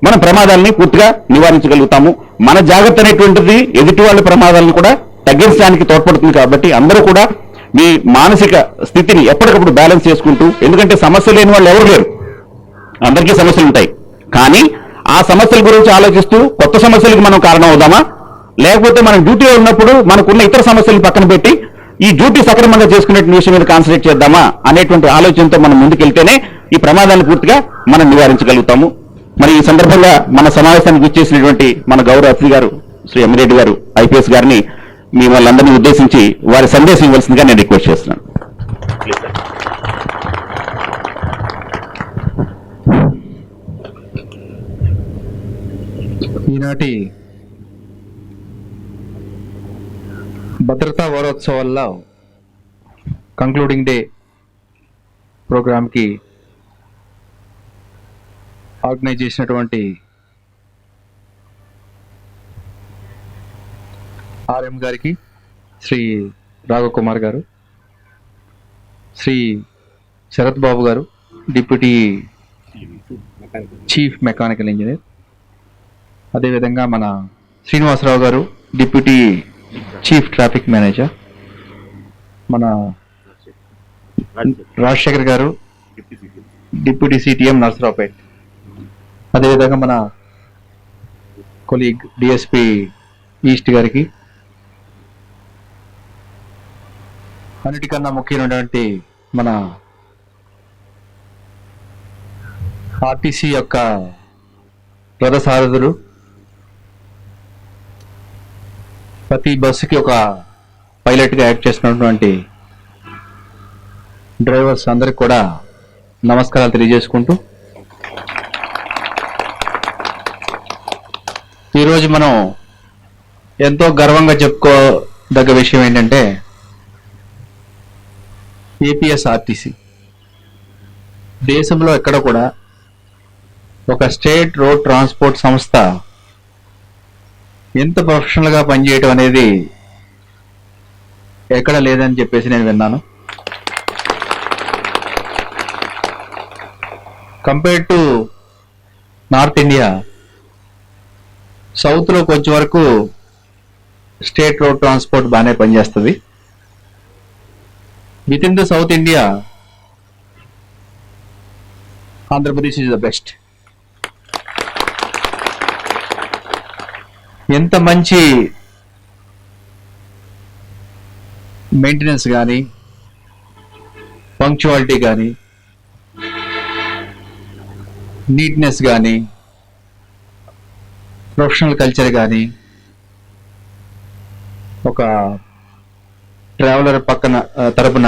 మనం ప్రమాదాలని పూర్తిగా నివారించగలుగుతాము. మన జాగ్రత్త అనేటువంటిది ఎదుటి వాళ్ళ ప్రమాదాలను కూడా తగ్గించడానికి తోడ్పడుతుంది. కాబట్టి అందరూ కూడా మీ మానసిక స్థితిని ఎప్పటికప్పుడు బ్యాలెన్స్ చేసుకుంటూ, ఎందుకంటే సమస్య లేని వాళ్ళు ఎవరు లేరు, అందరికీ సమస్యలు ఉంటాయి. కానీ ఆ సమస్యల గురించి ఆలోచిస్తూ కొత్త సమస్యలకు మనం కారణం అవుదామా, లేకపోతే మనం డ్యూటీలో ఉన్నప్పుడు మనకున్న ఇతర సమస్యలు పక్కన పెట్టి ఈ డ్యూటీ సక్రమంగా చేసుకునే విషయం మీద కాన్సన్ట్రేట్ చేద్దామా అనేటువంటి ఆలోచనతో మనం ముందుకెళ్తేనే ఈ ప్రమాదాన్ని పూర్తిగా మనం నివారించగలుగుతాము. మరి ఈ సందర్భంగా మన సమావేశానికి ఇచ్చేసినటువంటి మన గౌరవ అతిథి గారు శ్రీ ఎమ్మిరెడ్డి గారు ఐపీఎస్ గారిని మిమ్మల్ని అందరినీ ఉద్దేశించి వారి సందేశం ఇవ్వాల్సిందిగా నేను రిక్వెస్ట్ చేస్తున్నాను. ఈనాటి భద్రతా వారోత్సవాల్లో కంక్లూడింగ్ డే ప్రోగ్రామ్కి ఆర్గనైజ్ చేసినటువంటి ఆర్ఎం గారికి, శ్రీ రాఘవ్ కుమార్ గారు, శ్రీ శరత్ బాబు గారు, డిప్యూటీ చీఫ్ మెకానికల్ ఇంజనీర్, అదేవిధంగా మన శ్రీనివాసరావు గారు, డిప్యూటీ చీఫ్ ట్రాఫిక్ మేనేజర్, మన రాజశేఖర్ గారు, డిప్యూటీ సిటిఎం నర్సరావుపేట్, అదేవిధంగా మన కొలీగ్ డిఎస్పి ఈస్ట్ గారికి, అన్నిటికన్నా ముఖ్యమైనటువంటి మన ఆర్టీసీ యొక్క రథసారథులు, ప్రతి బస్సుకి ఒక పైలట్గా యాక్ట్ చేస్తున్నటువంటి డ్రైవర్స్ అందరికి కూడా నమస్కారాలు తెలియజేసుకుంటూ, ఈరోజు మనం ఎంతో గర్వంగా చెప్పుకోదగ్గ విషయం ఏంటంటే ఏపీఎస్ఆర్టీసీ దేశంలో ఎక్కడ కూడా ఒక స్టేట్ రోడ్ ట్రాన్స్పోర్ట్ సంస్థ ఎంత ప్రొఫెషనల్గా పనిచేయటం అనేది ఎక్కడ లేదని చెప్పేసి నేను విన్నాను. కంపేర్డ్ టు నార్త్ ఇండియా, సౌత్లో కొంచెం వరకు స్టేట్ రోడ్ ట్రాన్స్పోర్ట్ బాగానే పనిచేస్తుంది. With in the south India, Andhra Pradesh is the best. ఎంత మంచి మెయింటెనెన్స్ కానీ, పంక్చువాలిటీ కానీ, నీట్నెస్ కానీ, ప్రొఫెషనల్ కల్చర్ కానీ, ఒక ట్రావెలర్ తరపున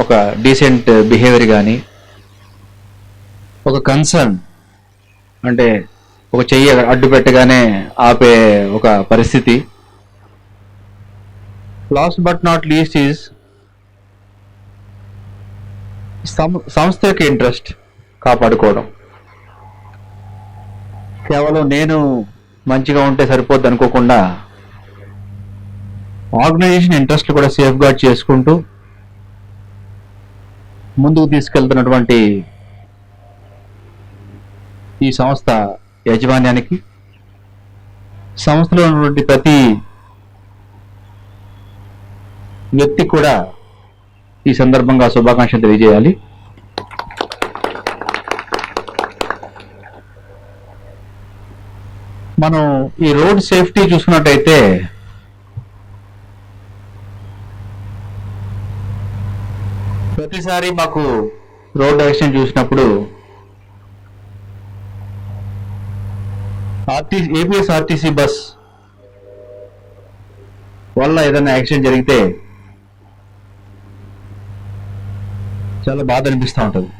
ఒక డీసెంట్ బిహేవియర్ కానీ, ఒక కన్సర్న్ అంటే ఒక చెయ్యి అడ్డు పెట్టగానే ఆపే ఒక పరిస్థితి. Last but not least is సంస్థ యొక్క ఇంట్రెస్ట్ కాపాడుకోవడం. కేవలం నేను మంచిగా ఉంటే సరిపోద్ది అనుకోకుండా ఆర్గనైజేషన్ ఇంట్రెస్ట్ కూడా సేఫ్ గార్డ్ చేసుకుంటూ ముందుకు తీసుకెళ్తున్నటువంటి ఈ సంస్థ యాజమాన్యానికి, సంస్థలో ఉన్నటువంటి ప్రతి వ్యక్తి కూడా ఈ సందర్భంగా శుభాకాంక్షలు తెలియజేయాలి. మనం ఈ రోడ్ సేఫ్టీ చూసుకున్నట్టయితే ప్రతిసారి మాకు రోడ్ యాక్సిడెంట్ చూసినప్పుడు ఏపీఎస్ఆర్టీసీ బస్ వల్ల ఏదైనా యాక్సిడెంట్ జరిగితే చాలా బాధ అనిపిస్తూ ఉంటుంది.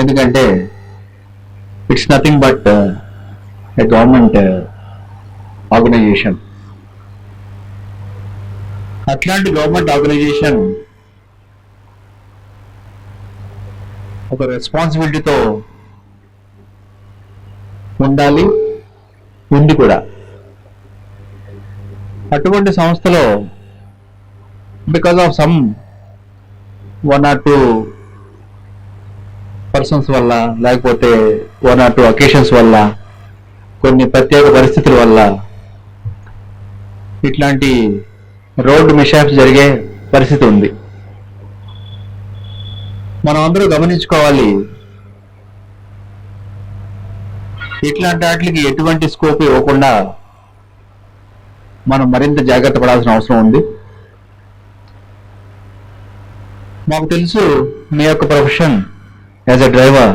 ఎందుకంటే it's nothing but a government organization. అట్లాంటి గవర్నమెంట్ ఆర్గనైజేషన్ ఒక రెస్పాన్సిబిలిటీతో ఉండాలి, ఉంది కూడా. అటువంటి సంస్థలో because of some 1 or 2 persons వల్ల, లేకపోతే 1 or 2 అకేషన్స్ వల్ల, కొన్ని ప్రత్యేక పరిస్థితుల వల్ల ఇట్లాంటి రోడ్డు మిషాప్స్ జరిగే పరిస్థితి ఉంది. మనం అందరూ గమనించుకోవాలి, ఇట్లాంటి వాటికి ఎటువంటి స్కోప్ ఇవ్వకుండా మనం మరింత జాగ్రత్త పడాల్సిన అవసరం ఉంది. మాకు తెలుసు మీ యొక్క ప్రొఫెషన్ యాజ్ ఎ డ్రైవర్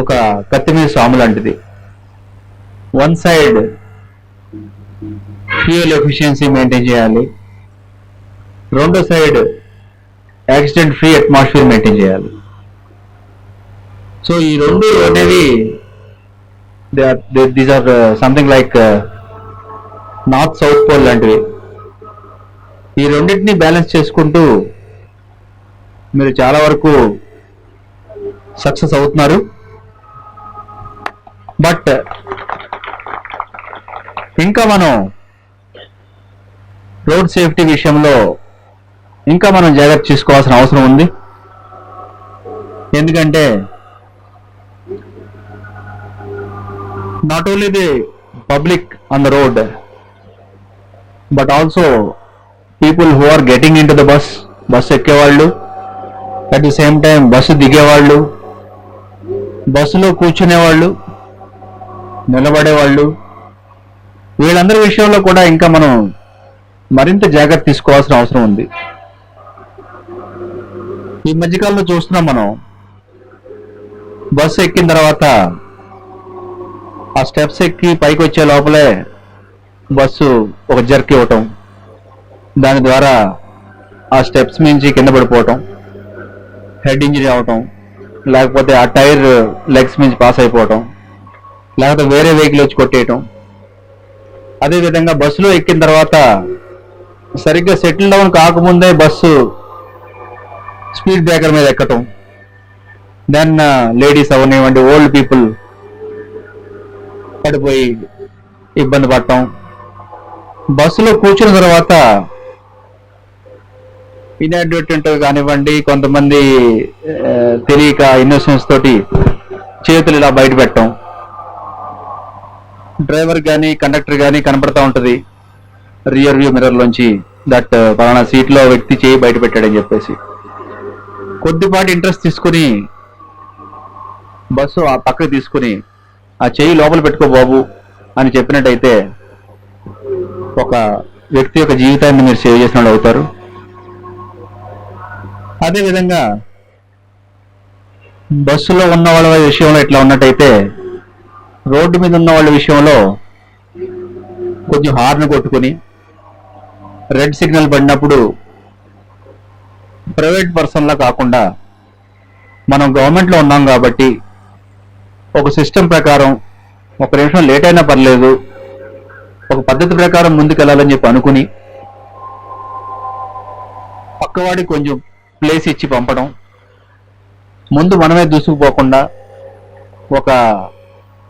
ఒక కత్తి మీద సాము లాంటిది. One side fuel efficiency maintain చేయాలి, రెండో side accident free atmosphere maintain చేయాలి. సో ఈ రెండు అనేవి these are something like north south pole లాంటివి. ఈ రెండింటిని బ్యాలెన్స్ చేసుకుంటూ మీరు చాలా వరకు సక్సెస్ అవుతున్నారు. బట్ ఇంకా మనం రోడ్ సేఫ్టీ విషయంలో ఇంకా మనం జాగ్రత్త తీసుకోవాల్సిన అవసరం ఉంది. ఎందుకంటే not only the public on the road, but also people who are getting into the bus ఎక్కేవాళ్ళు, at the same time bus దిగేవాళ్ళు, బస్సులో కూర్చునేవాళ్ళు, నిలబడేవాళ్ళు, వీళ్ళందరి విషయంలో కూడా ఇంకా మనం మరింత జాగ్రత్త తీసుకోవాల్సిన అవసరం ఉంది. ఈ మధ్యకాలంలో చూస్తున్నాం మనం, బస్సు ఎక్కిన తర్వాత ఆ స్టెప్స్ ఎక్కి పైకి వచ్చే లోపలే బస్సు ఒక జర్క్ ఇవ్వటం, దాని ద్వారా ఆ స్టెప్స్ మించి కింద పడిపోవటం, హెడ్ ఇంజరీ అవటం, లేకపోతే ఆ టైర్ లెగ్స్ మించి పాస్ అయిపోవటం, లేకపోతే వేరే వెహికల్ వచ్చి కొట్టేయటం. అదేవిధంగా బస్సులో ఎక్కిన తర్వాత సరిగ్గా సెటిల్ డౌన్ కాకముందే బస్సు స్పీడ్ బ్రేకర్ మీద ఎక్కటం, దెన్ లేడీస్ అవనివ్వండి, ఓల్డ్ పీపుల్ పడిపోయి ఇబ్బంది పడటం. బస్సులో కూర్చున్న తర్వాత ఇన్అడ్వర్టెంట్ కానివ్వండి, కొంతమంది తెలియక ఇన్నోసెన్స్ తోటి చేతులు ఇలా బయట పెట్టడం, డ్రైవర్ కానీ కండక్టర్ కానీ కనపడతా ఉంటది రియర్ వ్యూ మిర్రర్ లోంచి, దట్ పలానా సీట్ లో వ్యక్తి చేయి బయట పెట్టాడని చెప్పేసి. కొద్దిపాటి ఇంట్రెస్ట్ తీసుకుని బస్సు ఆ పక్కకు తీసుకుని ఆ చెయ్యి లోపల పెట్టుకో బాబు అని చెప్పినట్టయితే ఒక వ్యక్తి యొక్క జీవితాన్ని మీరు సేవ్ చేసిన వాళ్ళు అవుతారు. అదేవిధంగా బస్సులో ఉన్న వాళ్ళ విషయంలో ఇట్లా ఉన్నట్టయితే, రోడ్డు మీద ఉన్న వాళ్ళ విషయంలో కొంచెం హార్న్ కొట్టుకుని, రెడ్ సిగ్నల్ పడినప్పుడు ప్రైవేట్ పర్సన్లా కాకుండా మనం గవర్నమెంట్లో ఉన్నాం కాబట్టి ఒక సిస్టమ్ ప్రకారం 1 నిమిషం లేట్ అయినా పర్లేదు, ఒక పద్ధతి ప్రకారం ముందుకెళ్ళాలని చెప్పి అనుకుని పక్కవాడికి కొంచెం ప్లేస్ ఇచ్చి పంపడం, ముందు మనమే దూసుకుపోకుండా ఒక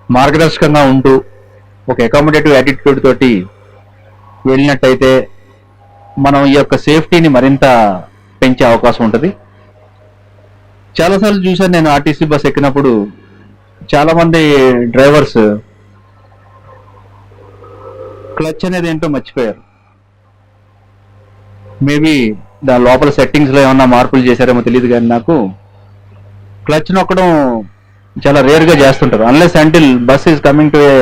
మార్గదర్శకంగా ఉంటూ ఒక అకామిడేటివ్ యాటిట్యూడ్ తోటి వెళ్ళినట్టయితే మనం ఈ యొక్క సేఫ్టీని మరింత పెంచే అవకాశం ఉంటుంది. చాలాసార్లు చూశాను నేను ఆర్టీసీ బస్ ఎక్కినప్పుడు, చాలా మంది డ్రైవర్స్ క్లచ్ అనేది ఏంటో మర్చిపోయారు. మేబీ దాని లోపల సెట్టింగ్స్ లో ఏమన్నా మార్పులు చేశారేమో తెలియదు, కానీ నాకు క్లచ్ నొక్కడం చాలా రేర్ గా చేస్తుంటారు. Unless until bus is coming to a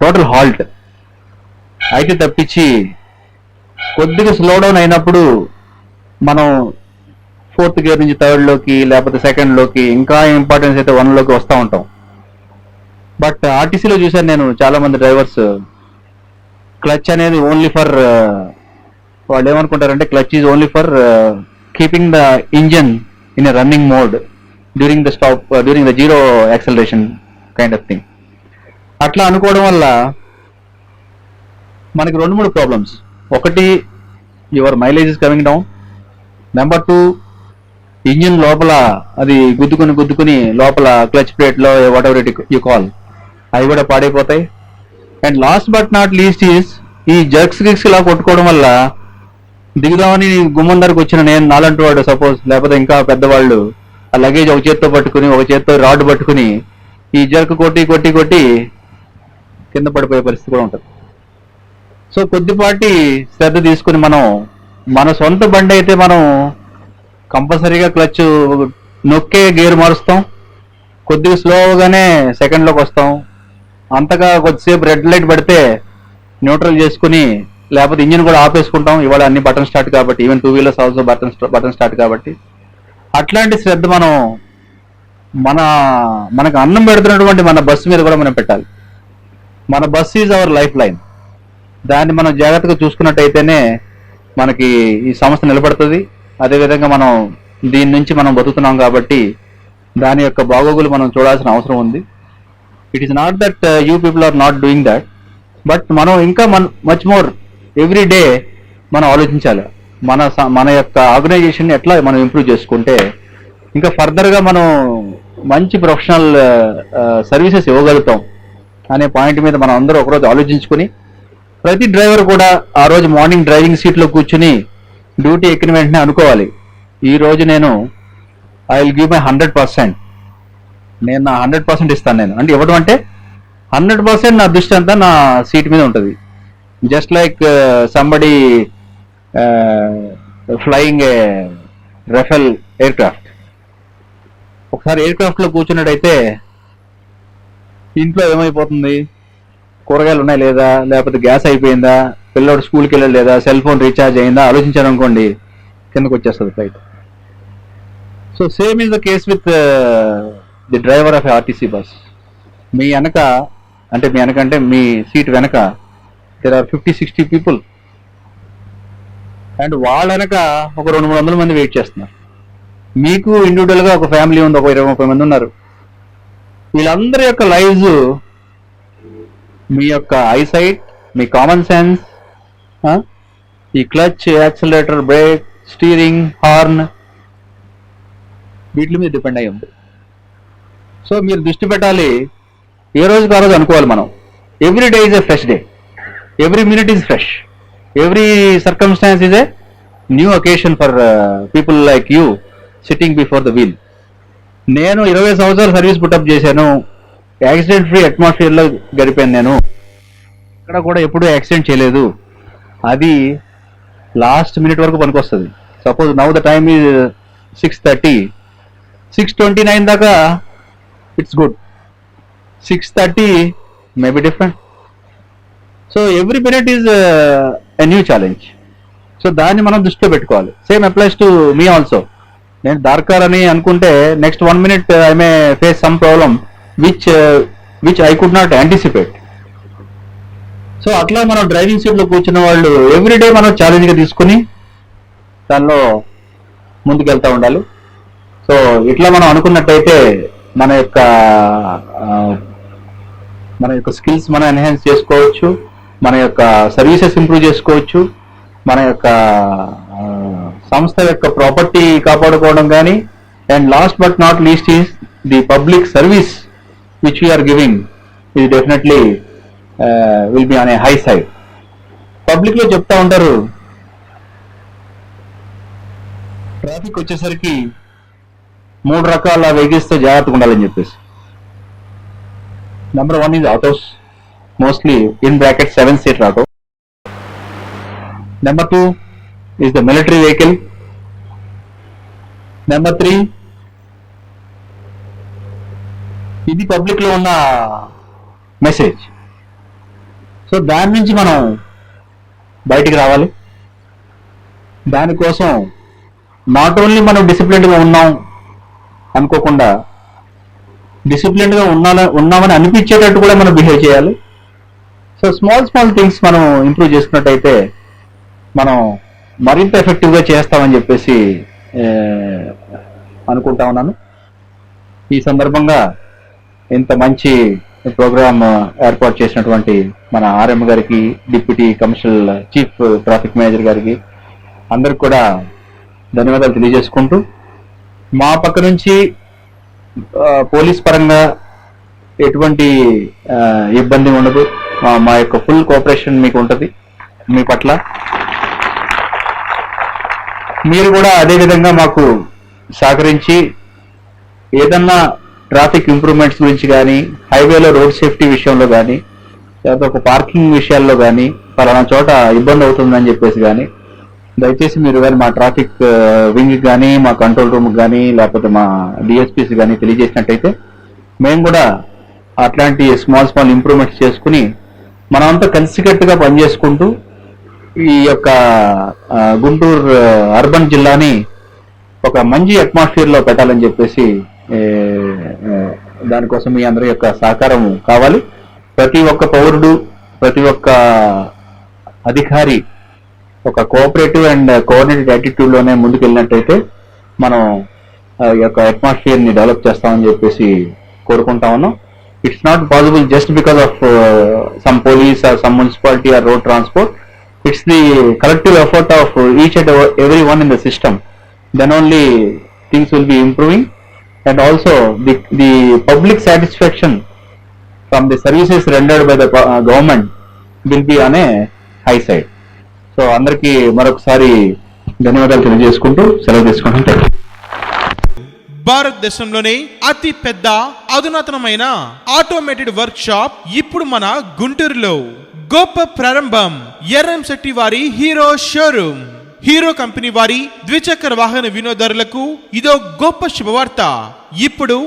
total halt అయితే తప్పించి, కొద్దిగా స్లో డౌన్ అయినప్పుడు మనం 4th గేర్ నుంచి 3rd లోకి, లేకపోతే 2nd లోకి, ఇంకా ఇంపార్టెన్స్ అయితే 1 లోకి వస్తూ ఉంటాం. బట్ ఆర్టీసీలో చూసాను నేను చాలా మంది డ్రైవర్స్ క్లచ్ అనేది ఓన్లీ ఫర్, వాళ్ళు ఏమనుకుంటారంటే clutch is only for keeping the engine in a running mode during the stop, during the zero acceleration kind of thing. అట్లా అనుకోవడం వల్ల మనకి 2-3 ప్రాబ్లమ్స్. ఒకటి, your mileage is coming down. Number 2, engine లోపల అది గుద్దుకుని లోపల క్లచ్ ప్లేట్ లో what ever it you call, అవి కూడా పాడైపోతాయి. And last but not least is, ఈ జర్క్స్ గిక్స్ ఇలా కొట్టుకోవడం వల్ల దిగుదామని గుమ్మం దగ్గరకు వచ్చిన నేను, నాలంటి వాడు సపోజ్, లేకపోతే ఇంకా పెద్దవాళ్ళు ఆ లగేజ్ ఒక చేత్తో పట్టుకుని ఒక చేత్తో రాడ్ పట్టుకుని ఈ జర్క్ కొట్టి కొట్టి కొట్టి కింద పడిపోయే పరిస్థితి కూడా ఉంటుంది. సో కొద్దిపాటి శ్రద్ధ తీసుకుని మనం మన సొంత బండి అయితే మనం కంపల్సరీగా క్లచ్ నొక్కే గేర్ మారుస్తాం, కొద్దిగా స్లోగానే సెకండ్లోకి వస్తాం. అంతగా కొద్దిసేపు రెడ్ లైట్ పడితే న్యూట్రల్ చేసుకుని లేకపోతే ఇంజిన్ కూడా ఆపేసుకుంటాం. ఇవాళ అన్ని బటన్ స్టార్ట్ కాబట్టి, even 2 wheelers also button start కాబట్టి అట్లాంటి శ్రద్ధ మనం మనకు అన్నం పెడుతున్నటువంటి మన బస్సు మీద కూడా మనం పెట్టాలి. మన bus is our life line. దాన్ని మనం జాగ్రత్తగా చూసుకున్నట్టయితేనే మనకి ఈ సంస్థ నిలబడుతుంది. అదేవిధంగా మనం దీని నుంచి మనం బతుకుతున్నాం కాబట్టి దాని యొక్క బాగోగులు మనం చూడాల్సిన అవసరం ఉంది. It is not that you people are not doing that, but మనం ఇంకా మచ్ మోర్ ఎవ్రీ డే మనం ఆలోచించాలి. మన యొక్క ఆర్గనైజేషన్ ఎట్లా మనం ఇంప్రూవ్ చేసుకుంటే ఇంకా ఫర్దర్గా మనం మంచి ప్రొఫెషనల్ సర్వీసెస్ ఇవ్వగలుగుతాం అనే పాయింట్ మీద మనం అందరూ ఒకరోజు ఆలోచించుకుని ప్రతి డ్రైవర్ కూడా ఆ రోజు మార్నింగ్ డ్రైవింగ్ సీట్లో కూర్చుని డ్యూటీ ఎక్కిన వెంటనే అనుకోవాలి, ఈ రోజు నేను ఐ విల్ గివ్ మై 100%. నేను నా 100% ఇస్తాను. నేను అంటే ఇవ్వడం అంటే 100% నా దృష్టి అంతా నా సీట్ మీద ఉంటుంది. జస్ట్ లైక్ సంబడి ఫ్లయింగ్ ఏ రఫెల్ ఎయిర్ క్రాఫ్ట్. ఒకసారి ఎయిర్ క్రాఫ్ట్లో కూర్చున్నట్టయితే ఇంట్లో ఏమైపోతుంది, కూరగాయలు ఉన్నాయి లేదా, లేకపోతే గ్యాస్ అయిపోయిందా, పిల్లోడు స్కూల్కి వెళ్ళాడు లేదా, సెల్ ఫోన్ రీఛార్జ్ అయిందా ఆలోచించారు అనుకోండి, కిందకు వచ్చేస్తుంది flight. So same is the case with the driver of RTC bus. మీ వెనక మీ సీట్ వెనక there are 50-60 people అండ్ వాళ్ళ వెనక ఒక 200-300 మంది వెయిట్ చేస్తున్నారు. మీకు ఇండివిజువల్గా ఒక ఫ్యామిలీ ఉంది, ఒక 20-30 మంది ఉన్నారు. వీళ్ళందరి యొక్క లైవ్స్ మీ యొక్క ఐసైట్, మీ కామన్ సెన్స్, ఈ clutch, accelerator, break, steering, horn వీటి మీద డిపెండ్ అయ్యి ఉంది. సో మీరు దృష్టి పెట్టాలి, ఏ రోజుకి ఆ రోజు అనుకోవాలి మనం. Every day is a fresh day, every minute is fresh, every circumstance is a new occasion for people like you sitting before the wheel. నేను 20 సంవత్సరాలు సర్వీస్ పుట్టప్ చేశాను, యాక్సిడెంట్ ఫ్రీ అట్మాస్ఫియర్లో గడిపాను. నేను ఇక్కడ కూడా ఎప్పుడూ యాక్సిడెంట్ చేయలేదు. అది లాస్ట్ మినిట్ వరకు పనికొస్తుంది. Suppose now the time is 6:30, 6:29 దాకా it's good, 6:30 may be different. So every minute is a new challenge. So దాన్ని మనం దృష్టిలో పెట్టుకోవాలి. Same applies to me also. నేను డార్కర్ అని అనుకుంటే next 1 minute I may face some problem which I could not anticipate. So అట్లా మనం driving సీట్లో కూర్చున్న వాళ్ళు ఎవ్రీడే మనం ఛాలెంజ్గా తీసుకుని దానిలో ముందుకెళ్తూ ఉండాలి. సో ఇట్లా మనం అనుకున్నట్టయితే మన యొక్క స్కిల్స్ మనం ఎన్హాన్స్ చేసుకోవచ్చు, మన యొక్క సర్వీసెస్ ఇంప్రూవ్ చేసుకోవచ్చు, మన యొక్క సంస్థ యొక్క ప్రాపర్టీ కాపాడుకోవడం కానీ, and last but not least is the public service which we are giving ఇది definitely will be on a high side. పబ్లిక్లో చెప్తా ఉంటారు, ట్రాఫిక్ వచ్చేసరికి 3 రకాల వెహికల్స్తో జాగ్రత్తగా ఉండాలని చెప్పేసి. Number 1 is autos, mostly in bracket 7-seater auto. Number 2 is the military vehicle. Number 3 ఇది పబ్లిక్ లో ఉన్న మెసేజ్. సో దాని నుంచి మనం బయటికి రావాలి. దానికోసం నాట్ ఓన్లీ మనం డిసిప్లిన్డ్గా ఉన్నాం అనుకోకుండా, డిసిప్లిన్డ్గా ఉన్నామని అనిపించేటట్టు కూడా మనం బిహేవ్ చేయాలి. సో స్మాల్ థింగ్స్ మనం ఇంప్రూవ్ చేసుకున్నట్టయితే మనం మరింత ఎఫెక్టివ్గా చేస్తామని చెప్పేసి అనుకుంటా ఉన్నాను. ఈ సందర్భంగా ఇంత మంచి ప్రోగ్రామ్ ఏర్పాటు చేసినటువంటి మన ఆర్ఎం గారికి, deputy commissioner chief traffic manager గారికి అందరికి కూడా ధన్యవాదాలు తెలియజేసుకుంటూ, మా పక్క నుంచి పోలీస్ పరంగా ఎటువంటి ఇబ్బంది ఉండదు. మా యొక్క ఫుల్ కోఆపరేషన్ మీకు ఉంటుంది. మీ పట్ల మీరు కూడా అదే విధంగా మాకు సహకరించి ఏదన్నా ట్రాఫిక్ ఇంప్రూవ్మెంట్స్ గురించి కానీ, హైవేలో రోడ్ సేఫ్టీ విషయంలో కానీ, లేకపోతే ఒక పార్కింగ్ విషయాల్లో కానీ పలానా చోట ఇబ్బంది అవుతుందని చెప్పేసి కానీ దయచేసి మీరు కానీ మా ట్రాఫిక్ వింగ్ కానీ, మా కంట్రోల్ రూమ్ కానీ, లేకపోతే మా డిఎస్పీస్ కానీ తెలియజేసినట్టయితే మేము కూడా అట్లాంటి స్మాల్ ఇంప్రూవ్మెంట్స్ చేసుకుని మనమంతా కలిసికట్టుగా పనిచేసుకుంటూ ఈ యొక్క గుంటూరు అర్బన్ జిల్లాని ఒక మంచి అట్మాస్ఫియర్ లో పెట్టాలని చెప్పేసి దానికోసం మీ అందరి యొక్క సహకారం కావాలి. ప్రతి ఒక్క పౌరుడు, ప్రతి ఒక్క అధికారి ఒక కోఆపరేటివ్ అండ్ కోఆర్డినేటెడ్ యాటిట్యూడ్ లోనే ముందుకెళ్ళినట్టయితే మనం ఈ యొక్క అట్మాస్ఫియర్ ని డెవలప్ చేస్తామని చెప్పేసి కోరుకుంటా ఉన్నాం. It's not possible just because of some police or some municipality or road transport. It's the collective effort of each and everyone in the system. Then only things will be improving, and also the public satisfaction from the services rendered by the government will be on a high side. So అందరికీ మరొకసారి ధన్యవాదాలు తెలియజేసుకుంటూ సెలవు తీసుకుంటాం. భారతదేశంలోనే అతి పెద్ద అధునాతనమైన ఆటోమేటెడ్ వర్క్ షాప్ ఇప్పుడు మన గుంటూరులో. గొప్ప ప్రారంభం. ఎర్రంశెట్టి వారి హీరో షోరూమ్. హీరో కంపెనీ వారి ద్విచక్ర వాహన వినియోగదారులకు ఇదో గొప్ప శుభవార్త. ఇప్పుడు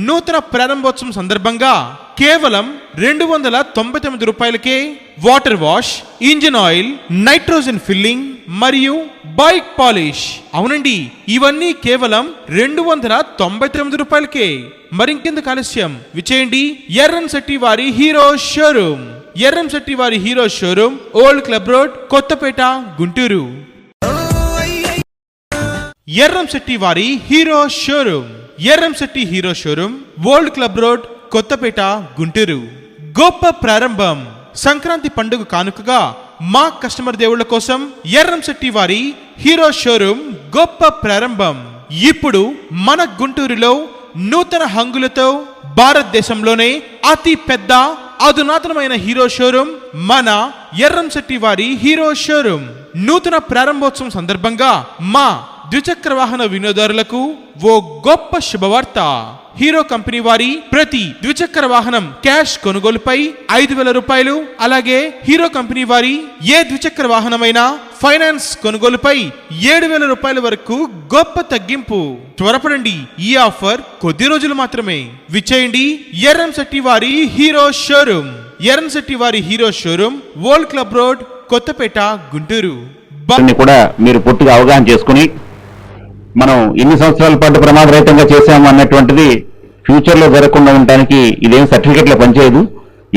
నూతన ప్రారంభోత్సవం సందర్భంగా కేవలం 299 రూపాయలకే water wash, engine oil, nitrogen filling మరియు బైక్ పాలిష్. అవునండి, ఇవన్నీ కేవలం 299 రూపాయలకే. మరింకెందుకు ఆలస్యం, విచేయండి ఎర్రంశెట్టి వారి హీరో షోరూమ్. ఎర్రంశెట్టి వారి Hero showroom, old club road, Kothapeta, Guntur. Erramshetty వారి Hero showroom. Erramsetti Hero showroom, old club road, Kothapeta, Guntur. గొప్ప ప్రారంభం. సంక్రాంతి పండుగ కానుకగా మా కస్టమర్ దేవుళ్ల కోసం ఎర్రంశెట్టి వారి హీరో షోరూమ్ గొప్ప ప్రారంభం. ఇప్పుడు మన గుంటూరులో నూతన హంగులతో భారతదేశంలోనే అతి పెద్ద అధునాతనమైన హీరో షోరూమ్ మన ఎర్రంశెట్టి వారి హీరో షోరూమ్. నూతన ప్రారంభోత్సవం సందర్భంగా మా ద్విచక్ర వాహన వినియోగదారులకు ఓ గొప్ప శుభవార్త. హీరో కంపెనీ వారి ప్రతి ద్విచక్ర వాహనం క్యాష్ కొనుగోలుపై 5,000 రూపాయలు, అలాగే హీరో కంపెనీ వారి ఏ ద్విచక్ర వాహనమైనా ఫైనాన్స్ కొనుగోలుపై 7,000 రూపాయల వరకు గొప్ప తగ్గింపు. త్వరపడండి, ఈ ఆఫర్ కొద్ది రోజులు మాత్రమే. విచేయండి ఎర్రంశెట్టి వారి హీరో షోరూమ్. ఎర్రంశెట్టి వారి Hero showroom, old club road, Kothapeta, Guntur. కూడా మీరు పూర్తిగా అవగాహన చేసుకుని మనం ఎన్ని సంవత్సరాల పాటు ప్రమాదరహితంగా చేశాము అన్నటువంటిది ఫ్యూచర్ లో జరగకుండా ఉండడానికి ఇదేం సర్టిఫికెట్లో పనిచేయదు.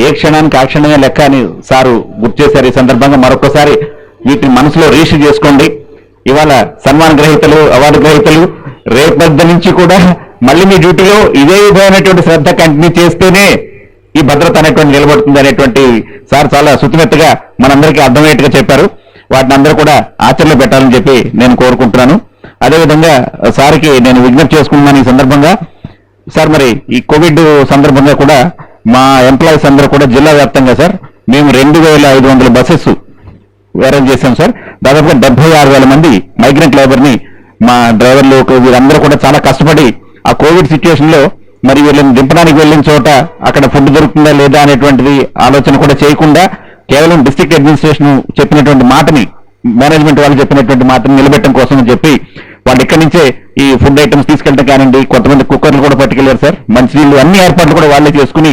ఏ క్షణానికి ఆ క్షణమే లెక్క అని సారు గుర్తు చేశారు. ఈ సందర్భంగా మరొకసారి వీటిని మనసులో రిజిస్టర్ చేసుకోండి. ఇవాళ సన్మాన గ్రహీతలు, అవార్డు గ్రహీతలు రేపటి నుంచి కూడా మళ్ళీ మీ డ్యూటీలో ఇదే విధమైనటువంటి శ్రద్ధ కంటిన్యూ చేస్తేనే ఈ భద్రత అనేటువంటి నిలబడుతుంది అనేటువంటి సార్ చాలా సుతిమెత్తగా మనందరికీ అర్థమయ్యేట్టుగా చెప్పారు. వాటిని అందరూ కూడా ఆచరణలో పెట్టాలని చెప్పి నేను కోరుకుంటున్నాను. అదేవిధంగా సార్కి నేను విజ్ఞప్తి చేసుకుంటున్నాను ఈ సందర్భంగా. సార్, మరి ఈ కోవిడ్ సందర్భంగా కూడా మా ఎంప్లాయీస్ అందరూ కూడా జిల్లా వ్యాప్తంగా సార్ మేము 2,500 బస్సెస్ అరేంజ్ చేశాం సార్. దాదాపుగా 76,000 మంది మైగ్రెంట్ లేబర్ ని మా డ్రైవర్లు వీరందరూ కూడా చాలా కష్టపడి ఆ కోవిడ్ సిచ్యువేషన్ లో మరి వీళ్ళని దింపడానికి వెళ్ళిన చోట అక్కడ ఫుడ్ దొరుకుతుందా లేదా అనేటువంటిది ఆలోచన కూడా చేయకుండా కేవలం డిస్ట్రిక్ట్ అడ్మినిస్ట్రేషన్ చెప్పినటువంటి మాటని, మేనేజ్మెంట్ వాళ్ళు చెప్పినటువంటి మాటని నిలబెట్టడం కోసం అని చెప్పి వాళ్ళు ఇక్కడి నుంచే ఈ ఫుడ్ ఐటమ్స్ తీసుకెళ్ళడం కానివ్వండి, కొంతమంది కుక్కర్లు కూడా పట్టుకెళ్లారు సార్. మంచినీళ్ళు అన్ని ఏర్పాట్లు కూడా వాళ్ళే చేసుకుని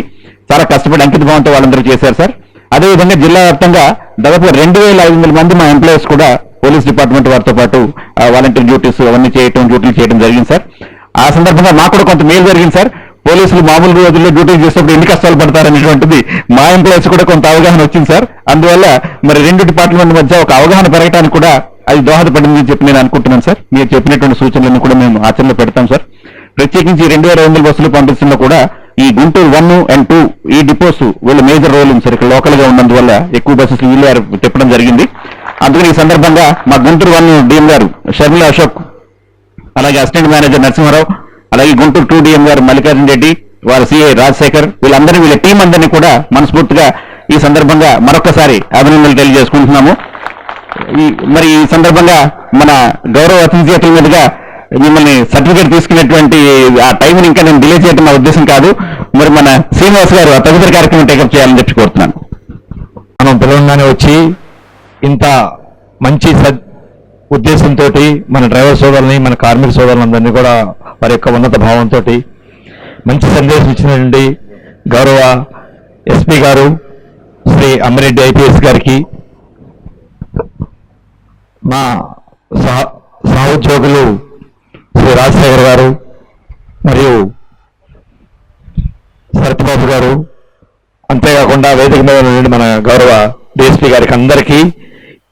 చాలా కష్టపడి అంకిత భావంతో వాళ్ళందరూ చేశారు సార్. అదేవిధంగా జిల్లా వ్యాప్తంగా దాదాపు 2,500 మంది మా ఎంప్లాయీస్ కూడా పోలీస్ డిపార్ట్మెంట్ వారితో పాటు వాలంటీర్ డ్యూటీస్ అవన్నీ డ్యూటీలు చేయడం జరిగింది సార్. ఆ సందర్భంగా మాకు కూడా కొంత మేలు జరిగింది సార్. పోలీసులు మామూలు రోజుల్లో డ్యూటీ చేసేప్పుడు ఎన్ని కష్టాలు పడతారనేటువంటిది మా ఎంప్లాయీస్ కూడా కొంత అవగాహన వచ్చింది సార్. అందువల్ల మరి 2 డిపార్ట్మెంట్ మధ్య ఒక అవగాహన పెరగడానికి కూడా అది దోహదపడిందని చెప్పి నేను అనుకుంటున్నాను సార్. మీరు చెప్పినటువంటి సూచనలను కూడా మేము ఆచరణలో పెడతాం సార్. ప్రత్యేకించి 2,500 బస్సులు పంపించడంలో కూడా ఈ గుంటూరు 1 and 2 ఈ డిపోస్ వీళ్ళు మేజర్ రోల్ ఉంది సార్. ఇక్కడ లోకల్ గా ఉన్నందువల్ల ఎక్కువ బస్సెస్ వీళ్ళే తిప్పడం జరిగింది. అందుకని ఈ సందర్భంగా మా గుంటూరు 1 డిఎం గారు షర్మిల అశోక్, అలాగే అసిస్టెంట్ మేనేజర్ నరసింహారావు, అలాగే గుంటూరు 2 డిఎం గారు మల్లికార్జున రెడ్డి, వారి సిఐ రాజశేఖర్, వీళ్ళ టీం అందరినీ కూడా మనస్ఫూర్తిగా ఈ సందర్భంగా మరొకసారి అభినందనలు తెలియజేసుకుంటున్నాము. మరి ఈ సందర్భంగా మన గౌరవ అతిథి చేతుల మీదుగా మిమ్మల్ని సర్టిఫికేట్ తీసుకునేటువంటి ఆ టైంని ఇంకా నేను డిలే చేయడం నా ఉద్దేశం కాదు. మరి మన శ్రీనివాస్ గారు ఆ తదుపరి కార్యక్రమం టేకప్ చేయాలని చెప్పి కోరుతున్నాను. మనం పిలవగానే వచ్చి ఇంత మంచి ఉద్దేశంతో మన డ్రైవర్ సోదరుని, మన కార్మిక సోదరులందరినీ కూడా వారి యొక్క ఉన్నత భావంతో మంచి సందేశం ఇచ్చినటువంటి గౌరవ ఎస్పీ గారు శ్రీ అమ్మిరెడ్డి ఐపీఎస్ గారికి, మా సహోద్యోగులు శ్రీ రాజశేఖర్ గారు మరియు సరత్బాబు గారు, అంతేకాకుండా వేదిక మీద నుండి మన గౌరవ డిఎస్పీ గారికి అందరికీ,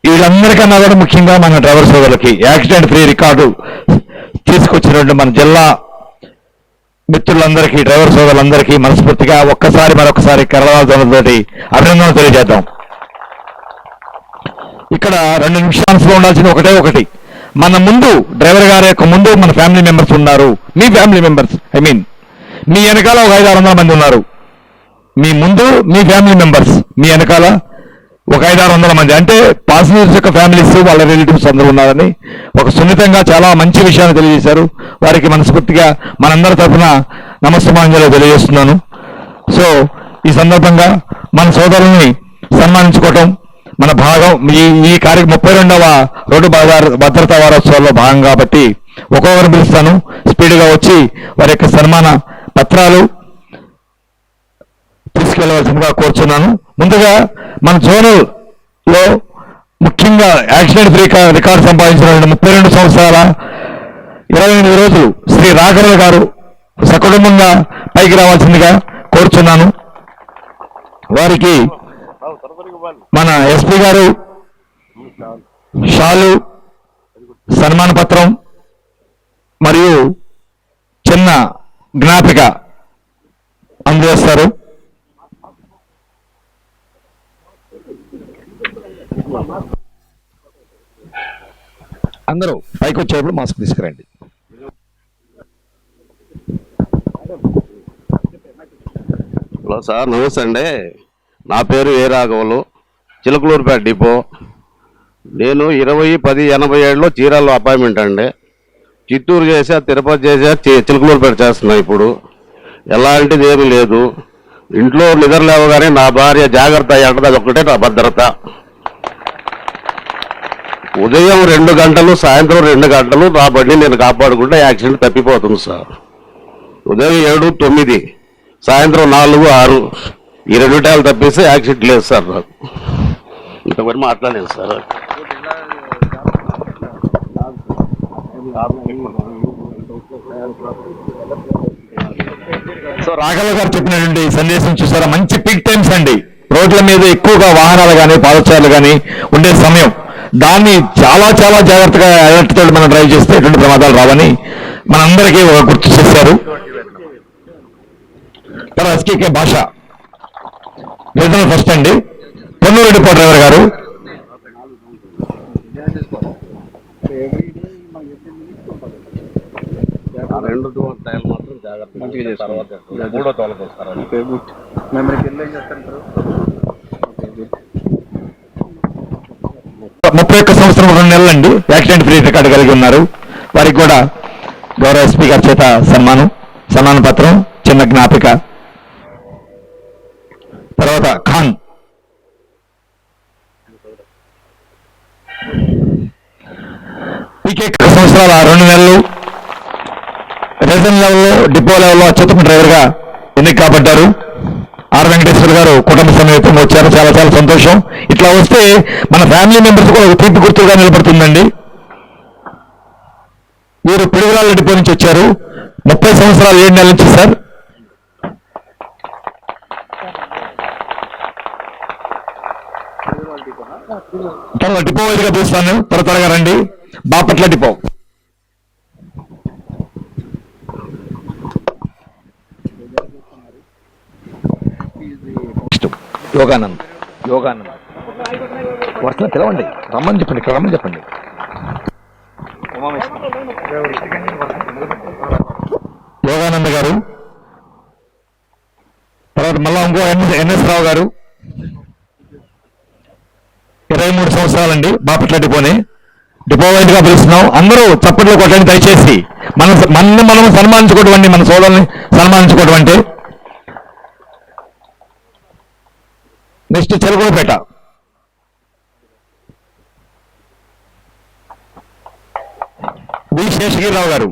వీళ్ళందరికన్నా కూడా ముఖ్యంగా మన డ్రైవర్ సోదరులకి యాక్సిడెంట్ ఫ్రీ రికార్డు తీసుకొచ్చినటువంటి మన జిల్లా మిత్రులందరికీ, డ్రైవర్ సోదరులందరికీ మనస్ఫూర్తిగా మరొకసారి కరళాధ్వనులతోటి అభినందనలు తెలియజేద్దాం. ఇక్కడ 2 నిమిషాల్లో ఉండాల్సిన ఒకటి, మన ముందు డ్రైవర్ గారి యొక్క ముందు మన ఫ్యామిలీ మెంబర్స్ ఉన్నారు. మీ ఫ్యామిలీ మెంబర్స్, మీ వెనకాల ఒక 500-600 మంది ఉన్నారు. మీ ముందు మీ ఫ్యామిలీ మెంబర్స్, మీ వెనకాల ఒక 500-600 మంది, అంటే పాసెంజర్స్ యొక్క ఫ్యామిలీస్, వాళ్ళ రిలేటివ్స్ అందరూ ఉన్నారని ఒక సున్నితంగా చాలా మంచి విషయాన్ని తెలియజేశారు. వారికి మనస్ఫూర్తిగా మనందరి తరఫున నమస్సమాంజలు తెలియజేస్తున్నాను. సో ఈ సందర్భంగా మన సోదరుల్ని సన్మానించుకోవటం మన భాగం. ఈ 32వ రోడ్డు భద్రతా వారోత్సవాల్లో భాగం కాబట్టి ఒక్కొక్కరు పిలుస్తాను. స్పీడ్గా వచ్చి వారి యొక్క సన్మాన పత్రాలు తీసుకెళ్లవలసిందిగా కోరుచున్నాను. ముందుగా మన జోనల్ లో ముఖ్యంగా యాక్సిడెంట్ ఫ్రీ రికార్డు సంపాదించిన 32 సంవత్సరాల 28 రోజులు శ్రీ రాఘవ గారు సకుటుంబంగా పైకి రావాల్సిందిగా కోరుచున్నాను. వారికి మన ఎస్పీ గారు షాలు, సన్మాన పత్రం మరియు చిన్న జ్ఞాపిక అందజేస్తారు. అందరూ పైకి వచ్చేటప్పుడు మాస్క్ తీసుకురండి. హలో సార్, నమస్తే అండి. నా పేరు ఏ రాఘవులు, చిలకలూరుపేట డిపో. నేను 20-10-87లో చీరాల్లో అపాయింట్మెంట్ అండి. చిత్తూరు చేసా, తిరుపతి చేసా, చిలకలూరుపేట చేస్తున్నా. ఇప్పుడు ఎలాంటిది ఏమీ లేదు. ఇంట్లో నిద్ర లేవగానే నా భార్య జాగ్రత్త అంటది, అది ఒక్కటే నా భద్రత. ఉదయం 2 గంటలు, సాయంత్రం 2 గంటలు నా బండి నేను కాపాడుకుంటే యాక్సిడెంట్ తప్పిపోతుంది సార్. ఉదయం 7-9, సాయంత్రం 4-6, ఈ 2 టైంలు తప్పిస్తే యాక్సిడెంట్ లేదు సార్. నాకు ఇంతవరకు మాట్లాడలేదు సార్. సో రాఘవ గారు చెప్పినటువంటి సందేశం చూసారా, మంచి పీక్ టైమ్స్ అండి. రోడ్ల మీద ఎక్కువగా వాహనాలు కానీ పాదచారులు కానీ ఉండే సమయం. దాన్ని చాలా చాలా జాగ్రత్తగా అలర్ట్ తోటి మనం డ్రైవ్ చేస్తే ఎటువంటి ప్రమాదాలు రావని మనందరికీ గుర్తు చేశారు. తర్వాత ఎస్కేకే భాష రీజనల్ ఫస్ట్ అండి, పొన్నూరు డిపో డ్రైవర్ గారు. మూడో తోలకు వస్తారు. 31 సంవత్సరం 2 నెలలండి యాక్సిడెంట్ ఫ్రీ రికార్డు కలిగి ఉన్నారు. వారికి కూడా గౌరవ ఎస్పీ గారి చేత సన్మాన పత్రం, చిన్న జ్ఞాపిక. తర్వాత ఖాన్, 1 సంవత్సరాల 2 నెలలు రీజనల్ లెవెల్లో, డిపో లెవెల్లో అత్యుత్తమ డ్రైవర్గా ఎన్నిక కాబడ్డారు. ఆర్ వెంకటేశ్వర గారు కుటుంబ సమేతంగా వచ్చారు. చాలా చాలా సంతోషం. ఇట్లా వస్తే మన ఫ్యామిలీ మెంబర్స్ కూడా ఒక తీపి గుర్తుగా నిలబడుతుందండి. వీరు పిడుగురాళ్ళ డిపో నుంచి వచ్చారు. 30 సంవత్సరాలు 7 నెలల నుంచి సార్. తర్వాత డిపో వైద్యుగా పిలుస్తాను, త్వరగా రండి. బాపట్ల డిపో యోగానంద్ వర్షం తెలవండి, రమ్మని చెప్పండి. యోగానంద గారు. తర్వాత మళ్ళా ఇంకో ఎన్ఎస్ రావు గారు, 23 సంవత్సరాలండి, బాపట్ల డిపోని. డిపో వైట్ గా పిలుస్తున్నాం. అందరూ చప్పట్లు కొట్టండి దయచేసి. మనం సన్మానించుకోవడం, మన సోదరుల్ని సన్మానించుకోవడం అంటే. నెక్స్ట్ చిలకలూరుపేట. వి శేషగిరిరావు గారు,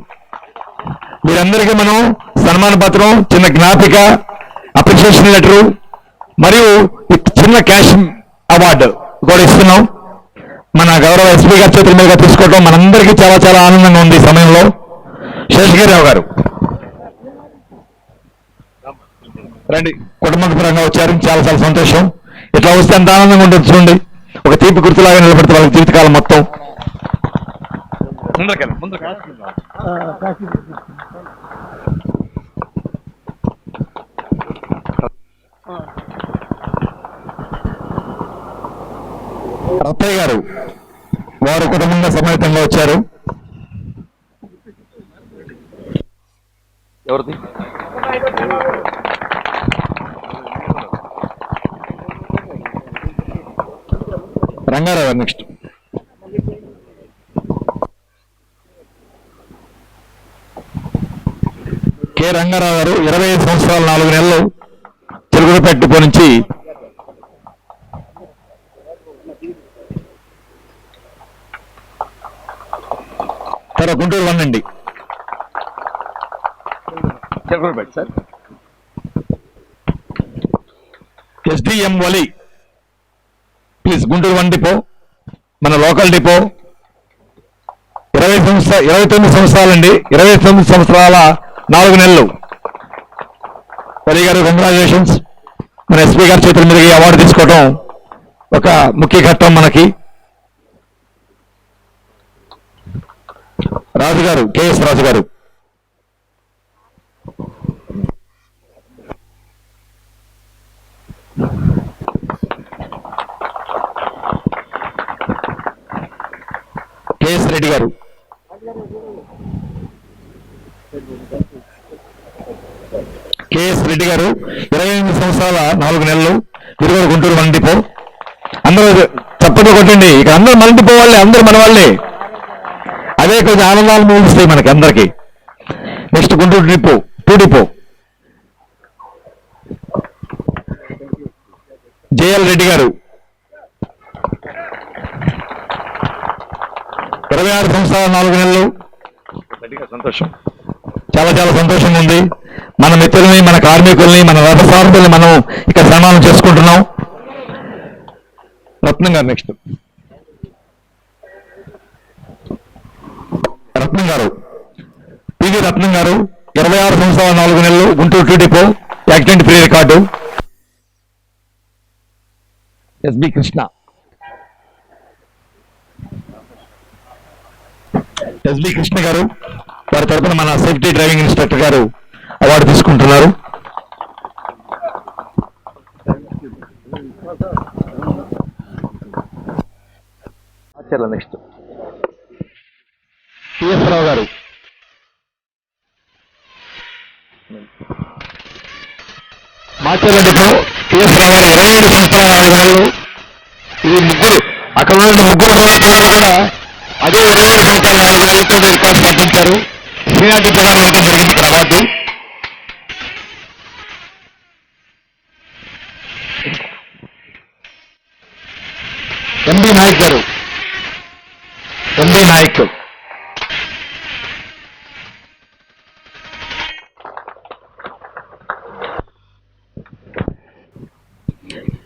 వీరందరికీ మనం సన్మాన పత్రం, చిన్న జ్ఞాపిక, అప్రిషియేషన్ లెటరు మరియు చిన్న క్యాష్ అవార్డు కూడా ఇస్తున్నాం. మన గౌరవ ఎస్పీ గారి చేతుల మీదుగా తీసుకోవడం మనందరికీ చాలా చాలా ఆనందంగా ఉంది ఈ సమయంలో. శేషగిరిరావు గారు రండి, కుటుంబ పరంగా వచ్చారు, చాలా చాలా సంతోషం. ఇట్లా వస్తే ఎంత ఆనందంగా ఉంటుంది చూడండి. ఒక తీపి గుర్తులాగా నిలబెడితే వాళ్ళకి జీవితకాలం మొత్తం. రత్తయ్య గారు వారు కుటుంబంగా సమేతంగా వచ్చారు. ఎవరిది? రంగారావు గారు నెక్స్ట్. కె రంగారావు గారు 25 సంవత్సరాలు 4 నెలలు చిలుకూరుపేట డిపో నుంచి తర్వాత గుంటూరు 1 అండి. Chilukurupeta sir. SDM Vali please, Guntur 1 depot, మన లోకల్ డిపో. 29 సంవత్సరాలండి, 29 సంవత్సరాల 4 నెలలు. వలి గారు కంగ్రాచులేషన్స్. మన ఎస్పీ గారి చేతుల మీద ఈ అవార్డు తీసుకోవడం ఒక ముఖ్య ఘట్టం మనకి. రాజు గారు, కెఎస్ రాజు గారు. కెఎస్ రెడ్డి గారు. కెఎస్ రెడ్డి గారు 28 సంవత్సరాల 4 నెలలు, తిరుగు గుంటూరు 1 డిపో. అందరూ చప్పట్లు కొట్టండి. ఇక అందరూ మన డిపో వాళ్ళే, అందరూ మన వాళ్ళే. అదే కొంచెం ఆనందాలు మూలుస్తాయి మనకి అందరికీ. Next Guntur depot 2 depot. JL Reddy గారు 26 సంవత్సరాల 4 నెలలు. సంతోషం, చాలా చాలా సంతోషంగా ఉంది. మన మిత్రుల్ని, మన కార్మికుల్ని, మన రథసారథుల్ని మనం ఇక్కడ సన్మానం చేసుకుంటున్నాం. రత్నం గారు నెక్స్ట్. రత్నం గారు, పివి రత్నం గారు 26 సంవత్సరాల 4 నెలలు, Guntur 2 depot, accident free record. SB Krishna. SB Krishna గారు, వారి తరఫున మన సేఫ్టీ డ్రైవింగ్ ఇన్స్ట్రక్టర్ గారు అవార్డు తీసుకుంటున్నారు. నెక్స్ట్ టిఎస్ రావు గారు. మాచర్ల డిపో టిఎస్ రావు గారు 27 సంవత్సరాల 4 నెలలు. ఈ ముగ్గురు, అక్కడ ఉన్న ముగ్గురు కూడా అదే 27 సంవత్సరాల 4 నెలలతో రికార్డు సాధించారు. శ్రీనాథ్ డిపో గారు ఇవ్వడం జరిగింది ఇక్కడ అవార్డు. ఎంబీ నాయక్ గారు. ఎంబీ నాయక్.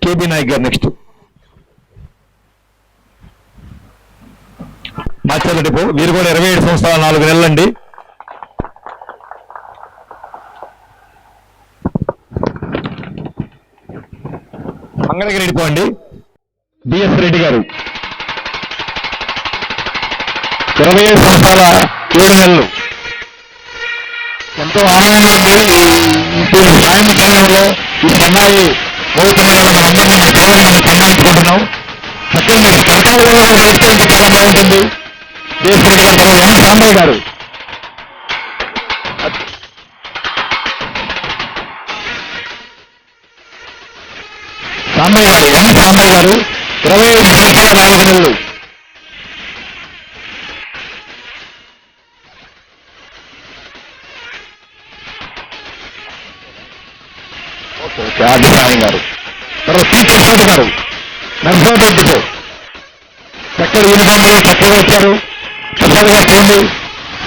కేబీ నాయక్ గారు నెక్స్ట్. మాచర్ల డిపో, వీరు కూడా 27 సంవత్సరాల 4 నెలలండి. మంగళగిరి డిపో అండి. బిఎస్ రెడ్డి గారు 27 సంవత్సరాల 7 నెలలు. ఎంతో ఆనందంగా ఉంది. ఈ సాయం సమయంలో ఈ సన్నాయి మోగుతున్న మనందరినీ సన్మానించుకుంటున్నాం. చక్కగా మీరు కడతా విధంగా నేర్చుకుంటే చాలా బాగుంటుంది. బిఎస్ రెడ్డి గారితో ఎం సాంబయ్య గారు. సాంబయ్య గారు, ఎం సాంబయ్య గారు 25 సంవత్సరాల 4 నెలలు. ఆదినారాయణ గారు, తర్వాత పి ప్రసాద్ గారు, నర్సరావుపేట డిపో. చక్కటి యూనిఫామ్లో చక్కగా వచ్చారు. ప్రసాద్ గారు చూడండి,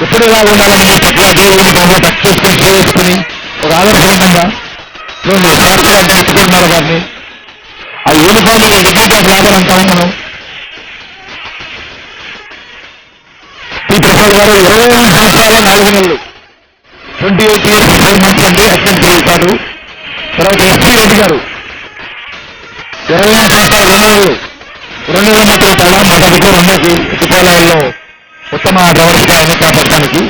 ఎప్పుడు ఇలా ఉండాలండి, చక్కగా గ్రే యూనిఫామ్ టక్ చేసుకుని షూ వేసుకుని ఒక ఆదర్శవంతంగా చూడండి సాక్షిగా నడుచుకుంటున్నారు వారిని. ఆ యూనిఫామ్ డిగ్నిటీ ఆఫ్ లేబర్ అంటాం మనం. పి ప్రసాద్ గారు 28 సంవత్సరాల 4 నెలలు, 28 years 4 months అండి, అసిస్టెంట్ రికార్డు. తర్వాత ఎస్పీ రెడ్డి గారు 28 సంవత్సరాలు 2 నెలలు మాత్రం తేడా. మన దగ్గర అందరికీ సచివాలయాల్లో ఉత్తమ డ్రైవర్స్గా ఎన్నికబడటానికి.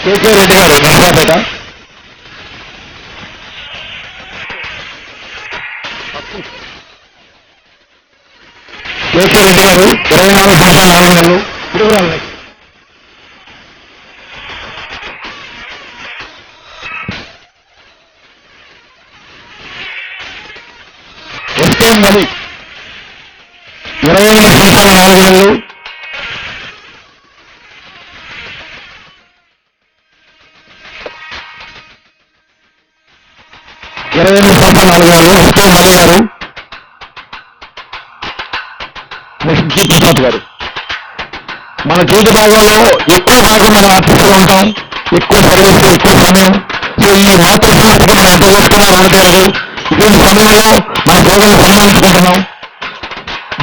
కేకే రెడ్డి గారు నర్సాపేట, కేకే రెడ్డి గారు 24 సంవత్సరాలు 4 నెలలు, తిరుగురాలు. ఎస్కేఎం వలి 28 సంవత్సరాలు 4 నెలలు, ఎస్కేఎం వలి గారు. నెక్స్ట్ జి ప్రసాద్ గారు. మన జీవిత భాగంలో ఎక్కువ భాగం మనం ఆర్టిస్టులు ఉంటాం, ఎక్కువ సర్వీస్, ఎక్కువ సమయం. సో ఈ మాతృ సంస్థకి మనం ఎంత చేస్తున్నాం అనట్లేదు. ఇటువంటి సమయంలో మన సోదరులు సన్మానించుకుంటున్నాం.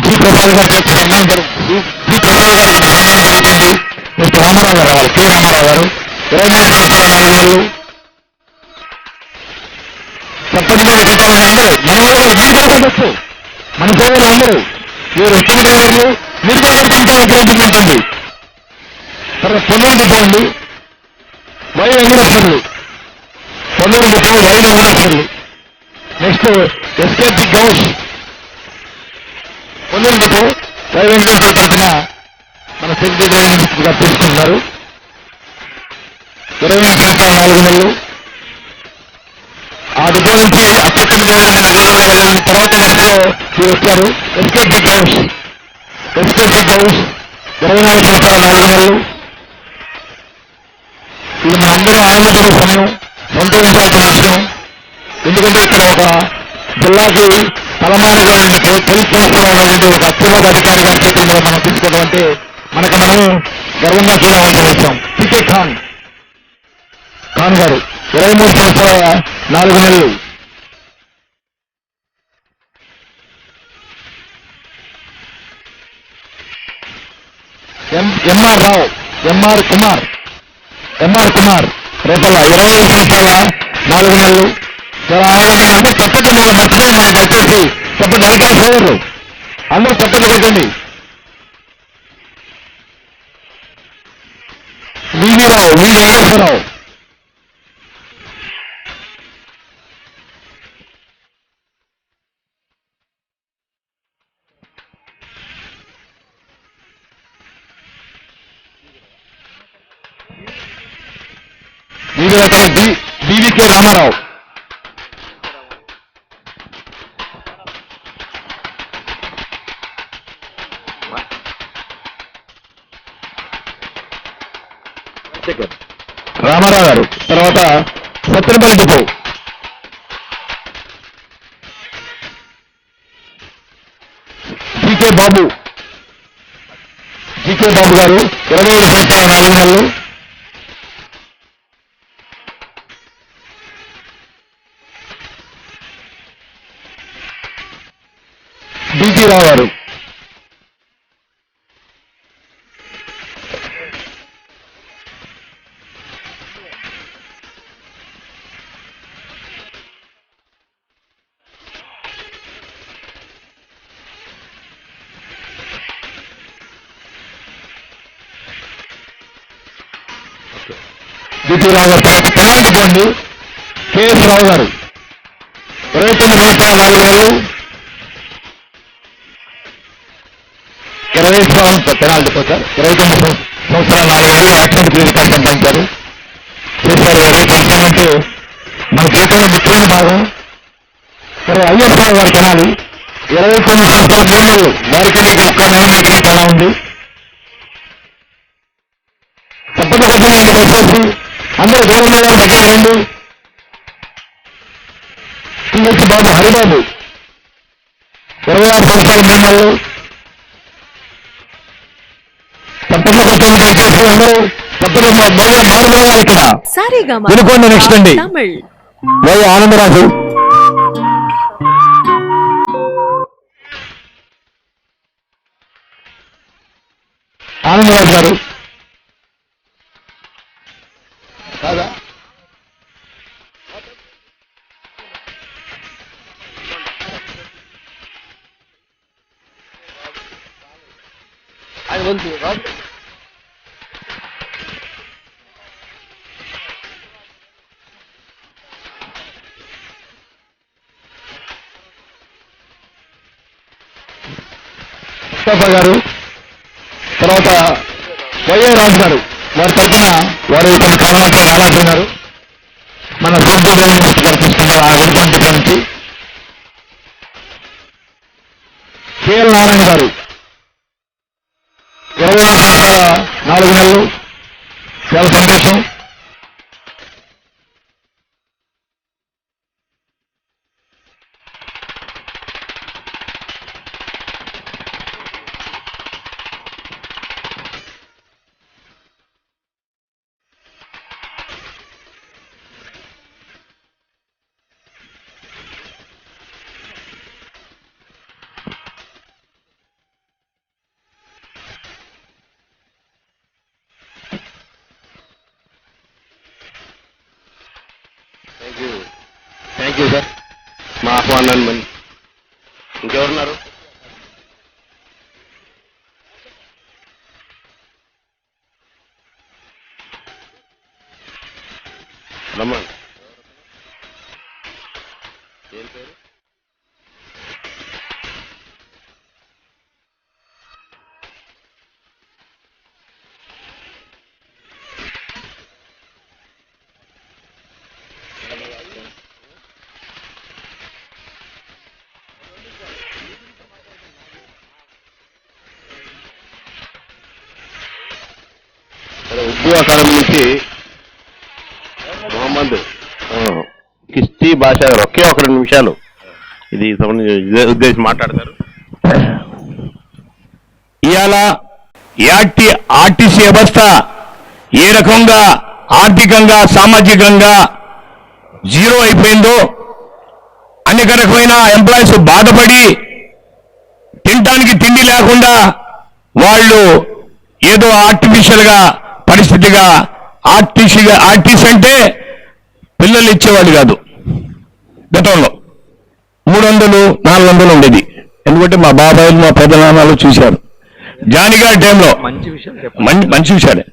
జి ప్రసాద్ గారు సన్మానించారు. జి ప్రసాద్ గారికి సన్మానం జరుగుతుంది. నెక్స్ట్ రామారావు గారు రావాలి, కె రామారావు గారు 23 సంవత్సరాల 4 నెలలు. చెప్పండి అందరూ మన వాళ్ళు, మీరు కూడా కొట్టచ్చు, మన సోదరులు అందరూ. మీరు వచ్చిన డ్రైవర్లు మీరు కూడా కొట్టుకుంటే ఉపయోగం ఉంటుంది. తర్వాత పొన్నూరు డిపో అండి, Y Venkateswarlu. Ponnuru depot Y Venkateswarlu. Next SK big house, Ponnuru depot Y Venkateswara తరఫున మన సెక్రటరీ డ్రైవింగ్ గారు తీసుకుంటున్నారు. 28 సంవత్సరాలు 4 నెలలు. ఆ డిపో నుంచి అసిస్టెంట్ డ్రైవర్ తర్వాత బస్సులో మీరు వచ్చారు. SK big house, SK big house 24 సంవత్సరాలు 4 నెలలు. ఇది మనందరం ఆనందపడే సమయం, సంతోషించాల్సిన విషయం. ఎందుకంటే ఇక్కడ ఒక జిల్లాకి తలమానిగా పోలీస్ సంస్థలో ఉన్నటువంటి ఒక అత్యున్నత అధికారి గారి చేతుల మీద మనం తీసుకోవడం అంటే మనకు మనం గర్వంగా ఫీల్ అవ్వాల్సిన విషయం. పికే ఖాన్ గారు 23 సంవత్సరాల 4 నెలలు. ఎంఆర్ రావు, ఎంఆర్ కుమార్ రేపల్ల 25 సంవత్సరాల 4 నెలలు. చాలా ఆనందంగా అందరూ తప్పట్టు మర్చిపోయి మనకు వచ్చేసి తప్పట్టు వెనకాల సోదరులు అందరూ తప్పట్టు కొట్టండి. వీవీరావు, వి వెంకటేశ్వరరావు, బీవీకే రామారావు, గారు. తర్వాత సత్యనపల్లి డిపో జీకే బాబు గారు 27 సంవత్సరాల 4 నెలలు. డిటి రావు గారు, తర్వాత పెనాల్టీ కేఎస్ రావు గారు 29 సంవత్సరాల 4 నెలలు. 20 సంవత్సరాలు పెనాల్టీ సార్, 29 సంవత్సరాల 4 నెలలు యాక్సిడెంట్ క్లినిక్ సంపాదించారు. చేశారు. రేపు అంటే మన జీవితంలో ముఖ్యమైన భాగం. సరే ఐఎస్ రావు గారు పెనాలి 29 సంవత్సరాల 3 నెలలు. వారికి మీకు ఒక్క 9 డిగ్రీ తేడా ఉంది. తప్పకుండా కొట్టండి దయచేసి. అందరూ దూరంగా దగ్గర రండి. టీఎస్ బాబు హరిబాబు 26 సంవత్సరాల బొమ్మలు తప్పకుండా కొట్టండి దయచేసి. అందరూ తప్పకుండా మారుమోగాలి ఇక్కడ. సారీగామా వినుకోండి. నెక్స్ట్ అండి తమిళ్ వై ఆనందరాజు. ఆనందరాజు గారు కాదా? ముస్తఫా గారు, తర్వాత వైఏ రాజు గారు, వారి తరఫున వారు కొన్ని కారణాలు ఆలాపడినారు. మన సభ్యులు గారు తీసుకుంటారు ఆ విడత నుంచి. కేఎల్ నారాయణ గారు 4 నెలలు, చాలా సంతోషం. Thank you sir. మా ఆహ్వానాన్ని మంది ఇంకెవరున్నారు? రమ్మని. ఏం పేరు? ఉర్దూ అకాడమీ నుంచి మొహమ్మద్ కిస్తీ భాష ఒకే 1 నిమిషాలు ఇది ఉద్దేశించి మాట్లాడతారు. ఇవాళ ఆర్టీసీ వ్యవస్థ ఏ రకంగా ఆర్థికంగా సామాజికంగా జీరో అయిపోయిందో, అనేక రకమైన ఎంప్లాయీస్ బాధపడి తినడానికి తిండి లేకుండా వాళ్ళు ఏదో ఆర్టిఫిషియల్ గా పరిస్థితిగా ఆర్టీసీ అంటే పిల్లలు ఇచ్చేవాళ్ళు కాదు. గతంలో 300-400 ఉండేది. ఎందుకంటే మా బాబాయిలు మా పెద్దనాన్నలు చూశారు. జానిగారి టైంలో మంచి విషయాలే.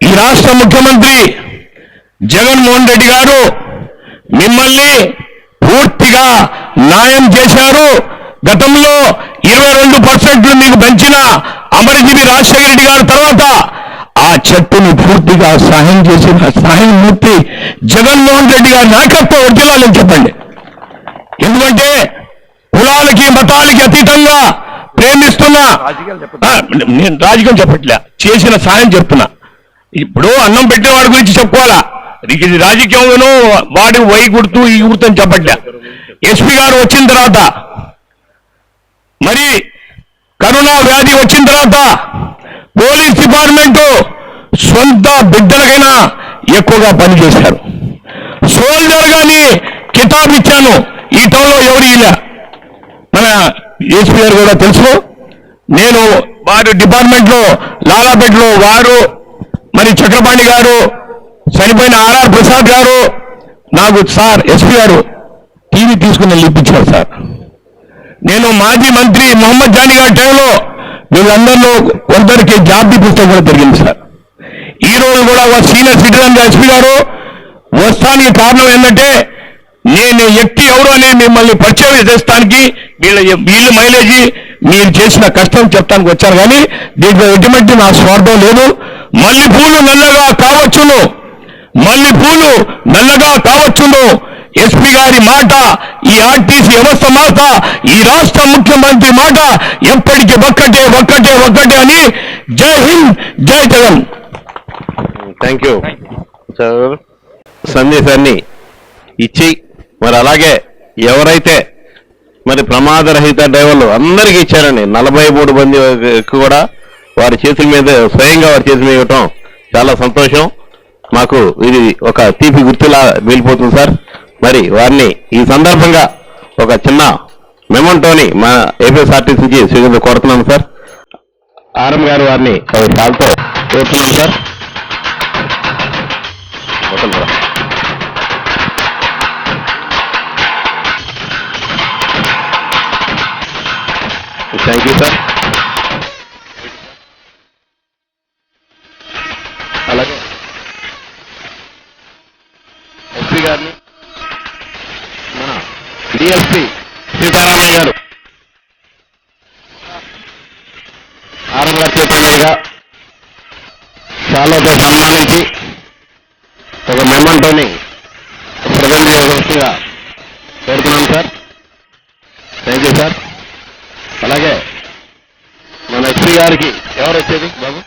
ఈ రాష్ట్ర ముఖ్యమంత్రి జగన్మోహన్ రెడ్డి గారు మిమ్మల్ని పూర్తిగా న్యాయం చేశారు. గతంలో 22% మీకు పెంచిన అమరజీవి రాజశేఖర రెడ్డి గారి తర్వాత ఆ చెట్టుని పూర్తిగా సహాయం చేసిన సహాయం మూర్తి జగన్మోహన్ రెడ్డి గారి నాయకత్వం వర్ధిల్లాలని చెప్పండి. ఎందుకంటే కులాలకి మతాలకి అతీతంగా ప్రేమిస్తున్నా, నేను రాజకీయం చెప్పట్లే, చేసిన సహాయం చెప్తున్నా. ఇప్పుడు అన్నం పెట్టిన వాడి గురించి చెప్పుకోవాలా, ఇది రాజకీయంలో వాడి వై గుర్తు ఈ గుర్తు అని చెప్పట్లే. ఎస్పీ గారు వచ్చిన తర్వాత, మరి కరోనా వ్యాధి వచ్చిన తర్వాత పోలీస్ డిపార్ట్మెంటు సొంత బిడ్డలకైనా ఎక్కువగా పనిచేశారు. సోల్జర్ గాని కితాబ్ ఇచ్చాను, ఈ టౌన్లో ఎవరు ఇలా మన ఎస్పీ గారు కూడా తెలుసు. నేను వారి డిపార్ట్మెంట్లో లాలాపేటలో వారు, మరి చక్రపాణి గారు, చనిపోయిన ఆర్ఆర్ ప్రసాద్ గారు నాకు సార్ ఎస్పీ గారు టీవీ తీసుకుని ఇప్పించారు సార్. నేను మాజీ మంత్రి మొహమ్మద్ జానీ గారి టైంలో వీళ్ళందరిలో కొందరికి జాబ్ ఇప్పించడం కూడా జరిగింది సార్. ఈ రోజు కూడా సీనియర్ సిటిజన్ ఎస్పీ గారు వస్తానికి కారణం ఏంటంటే నేను వ్యక్తి ఎవరు అని మిమ్మల్ని పరిచయం చేస్తానికి వీళ్ళు మైలేజీ మీరు చేసిన కష్టం చెప్తానికి వచ్చారు. కానీ దీంట్లో ఎటువంటి నా స్వార్థం లేదు. మల్లెపూలు నల్లగా కావచ్చును ఎస్పీ గారి మాట, ఈ ఆర్టీసీ వ్యవస్థ మాట, ఈ రాష్ట్ర ముఖ్యమంత్రి మాట ఎప్పటికీ ఒక్కటే అని జై హింద్, జై జగన్. Thank you sir. సందేశాన్ని ఇచ్చి మరి అలాగే ఎవరైతే మరి ప్రమాదరహిత డ్రైవర్లు అందరికీ ఇచ్చారండి, 43 మంది కూడా వారి చేతుల మీద స్వయంగా వారి చేతుల మీద ఇవ్వటం చాలా సంతోషం. మాకు ఇది ఒక తీపి గుర్తులా వెళ్ళిపోతుంది సార్. మరి వారిని ఈ సందర్భంగా ఒక చిన్న మెమంటోని మా ఏపీఎస్ఆర్టీసీ నుంచి స్వీకరించ కోరుతున్నాను సార్. ఆర్ఎం గారు వారిని సాల్తో కోరుతున్నాను సార్. Thank you sir. అలాగే ఎస్పీ గారిని మన డిఎస్పీ సీతారామయ్య గారు ఆర్ఎం గారి చేతుల మీదుగా శాలువాతో సన్మానించి ఒక మెమంటోని ప్రజెంట్ చేయవలసిందిగా కోరుతున్నాను సార్. Thank you sir. అలాగే మన ఎస్పీ గారికి ఎవరు వచ్చేది బాబు,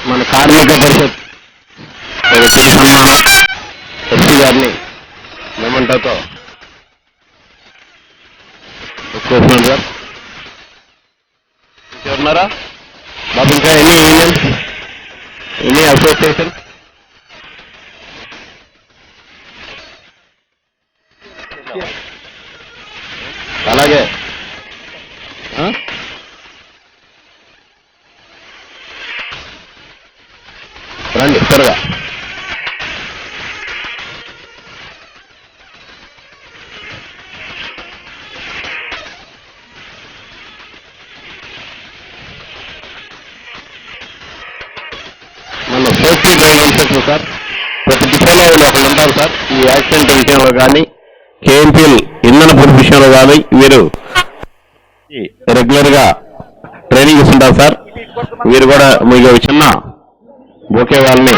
మన కార్మిక పరిషత్ ఎస్పీ గారిని మెమంటోతో కోరుతున్నాను సార్. ఇంకెవరున్నారా బాబు? ఇంకా ఎన్ని యూనియన్స్, ఎన్ని అసోసియేషన్? అలాగే రండి త్వరగా. మన సేఫ్టీ డ్రైవ్ ఇన్స్పెక్టర్ సార్, ప్రతి డిపోలో ఒకరు ఉంటారు సార్. ఈ యాక్సిడెంట్ విషయంలో కానీ కేఎంపీఎల్ ఇంధన పొదుపు విషయంలో కానీ వీరు రెగ్యులర్ గా ట్రైనింగ్ ఇస్తుంటారు సార్. వీరు కూడా మీకు చిన్న బొకే వాళ్ళని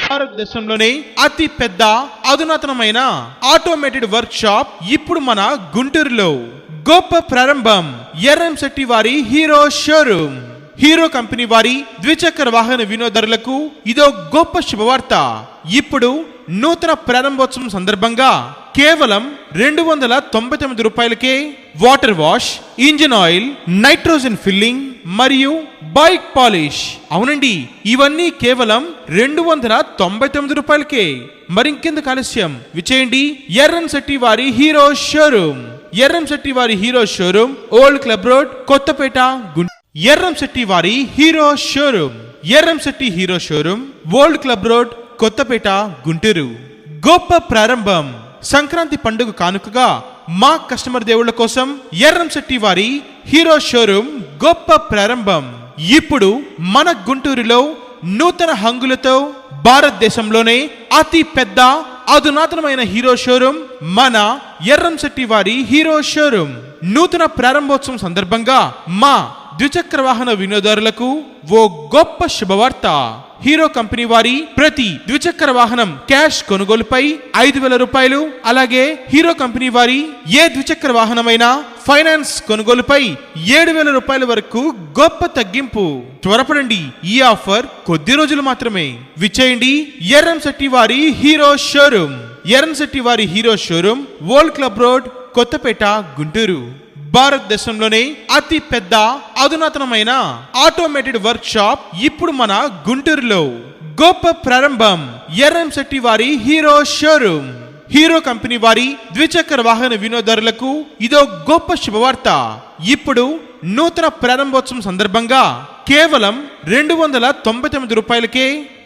భారతదేశంలోనే అతి పెద్ద అధునాతనమైన ఆటోమేటెడ్ వర్క్ షాప్ ఇప్పుడు మన గుంటూరులో గొప్ప ప్రారంభం. ఎర్రంశెట్టి వారి హీరో షోరూమ్. హీరో కంపెనీ వారి ద్విచక్ర వాహన వినియోగదారులకు ఇదో గొప్ప శుభవార్త. ఇప్పుడు నూతన ప్రారంభోత్సవం సందర్భంగా కేవలం 299 రూపాయలకే water wash, engine oil, nitrogen filling మరియు బైక్ పాలిష్. అవునండి, ఇవన్నీ కేవలం 299 రూపాయలకే. మరింకెందుకు ఆలస్యం, విచేయండి ఎర్రంశెట్టి వారి హీరో షోరూమ్. ఎర్రంశెట్టి వారి Hero showroom, old club road, Kothapeta, Guntur. Erramshetty వారి Hero showroom. Erramsetti Hero showroom, old club road, Kothapeta, Guntur. గొప్ప ప్రారంభం. సంక్రాంతి పండుగ కానుకగా మా కస్టమర్ దేవుళ్ల కోసం ఎర్రంశెట్టి వారి హీరో షోరూమ్ గొప్ప ప్రారంభం. ఇప్పుడు మన గుంటూరులో నూతన హంగులతో భారతదేశంలోనే అతి పెద్ద అధునాతనమైన హీరో షోరూమ్ మన ఎర్రంశెట్టి వారి హీరో షోరూమ్. నూతన ప్రారంభోత్సవం సందర్భంగా మా ద్విచక్ర వాహన వినియోగదారులకు ఓ గొప్ప శుభవార్త. హీరో కంపెనీ వారి ప్రతి ద్విచక్ర వాహనం క్యాష్ కొనుగోలుపై 5,000 రూపాయలు, అలాగే హీరో కంపెనీ వారి ఏ ద్విచక్ర వాహనమైనా ఫైనాన్స్ కొనుగోలుపై 7,000 రూపాయల వరకు గొప్ప తగ్గింపు. త్వరపడండి, ఈ ఆఫర్ కొద్ది రోజులు మాత్రమే. విచ్చేయండి ఎర్రంశెట్టి వారి హీరో షోరూమ్. ఎర్రంశెట్టి వారి Hero showroom old club road, Kothapeta, Guntur. భారతదేశంలోనే అతి పెద్ద అధునాతనమైన ఆటోమేటెడ్ వర్క్ షాప్ ఇప్పుడు మన గుంటూరులో. గొప్ప ప్రారంభం. ఎర్రంశెట్టి వారి హీరో షోరూమ్. హీరో కంపెనీ వారి ద్విచక్ర వాహన వినియోగదారులకు ఇదో గొప్ప శుభవార్త. ఇప్పుడు నూతన ప్రారంభోత్సవం సందర్భంగా కేవలం 299 రూపాయలకే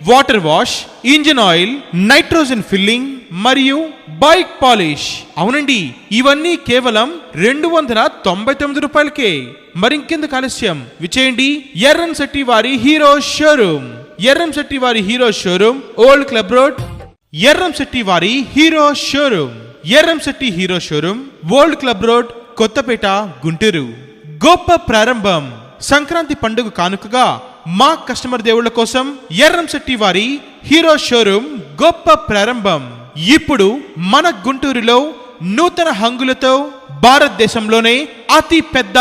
water wash, engine oil, nitrogen filling మరియు బైక్ పాలిష్. అవునండి, ఇవన్నీ కేవలం 299 రూపాయలకే. మరింకెందుకు ఆలస్యం, విచేయండి ఎర్రంశెట్టి వారి హీరో షోరూమ్. ఎర్రంశెట్టి వారి Hero showroom old club road. Erramshetty వారి Hero showroom. Erramsetti Hero showroom old club road, Kothapeta, Guntur. గొప్ప ప్రారంభం. సంక్రాంతి పండుగ కానుకగా మా కస్టమర్ దేవుళ్ల కోసం ఎర్రంశెట్టి వారి హీరో షోరూమ్ గొప్ప ప్రారంభం. ఇప్పుడు మన గుంటూరులో నూతన హంగులతో భారతదేశంలోనే అతి పెద్ద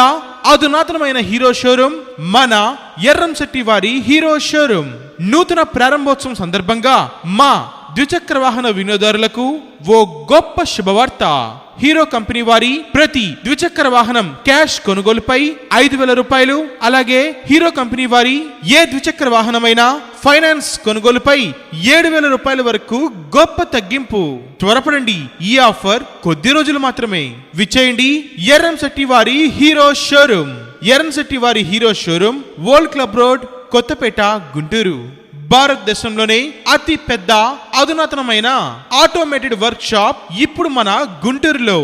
అధునాతనమైన హీరో షోరూమ్ మన ఎర్రంశెట్టి వారి హీరో షోరూమ్. నూతన ప్రారంభోత్సవం సందర్భంగా మా ద్విచక్ర వాహన వినియోగదారులకు ఓ గొప్ప శుభవార్త. హీరో కంపెనీ వారి ప్రతి ద్విచక్ర వాహనం క్యాష్ కొనుగోలుపై 5,000 రూపాయలు, అలాగే హీరో కంపెనీ వారి ఏ ద్విచక్ర వాహనమైనా ఫైనాన్స్ కొనుగోలుపై 7,000 రూపాయల వరకు గొప్ప తగ్గింపు. త్వరపడండి, ఈ ఆఫర్ కొద్ది రోజులు మాత్రమే. విచ్చేయండి ఎర్రంశెట్టి వారి హీరో షోరూమ్. ఎర్రంశెట్టి వారి Hero showroom old club road, Kothapeta, Guntur. భారతదేశంలోనే అతి పెద్ద అధునాతనమైన ఆటోమేటెడ్ వర్క్ షాప్ ఇప్పుడు మన గుంటూరులో.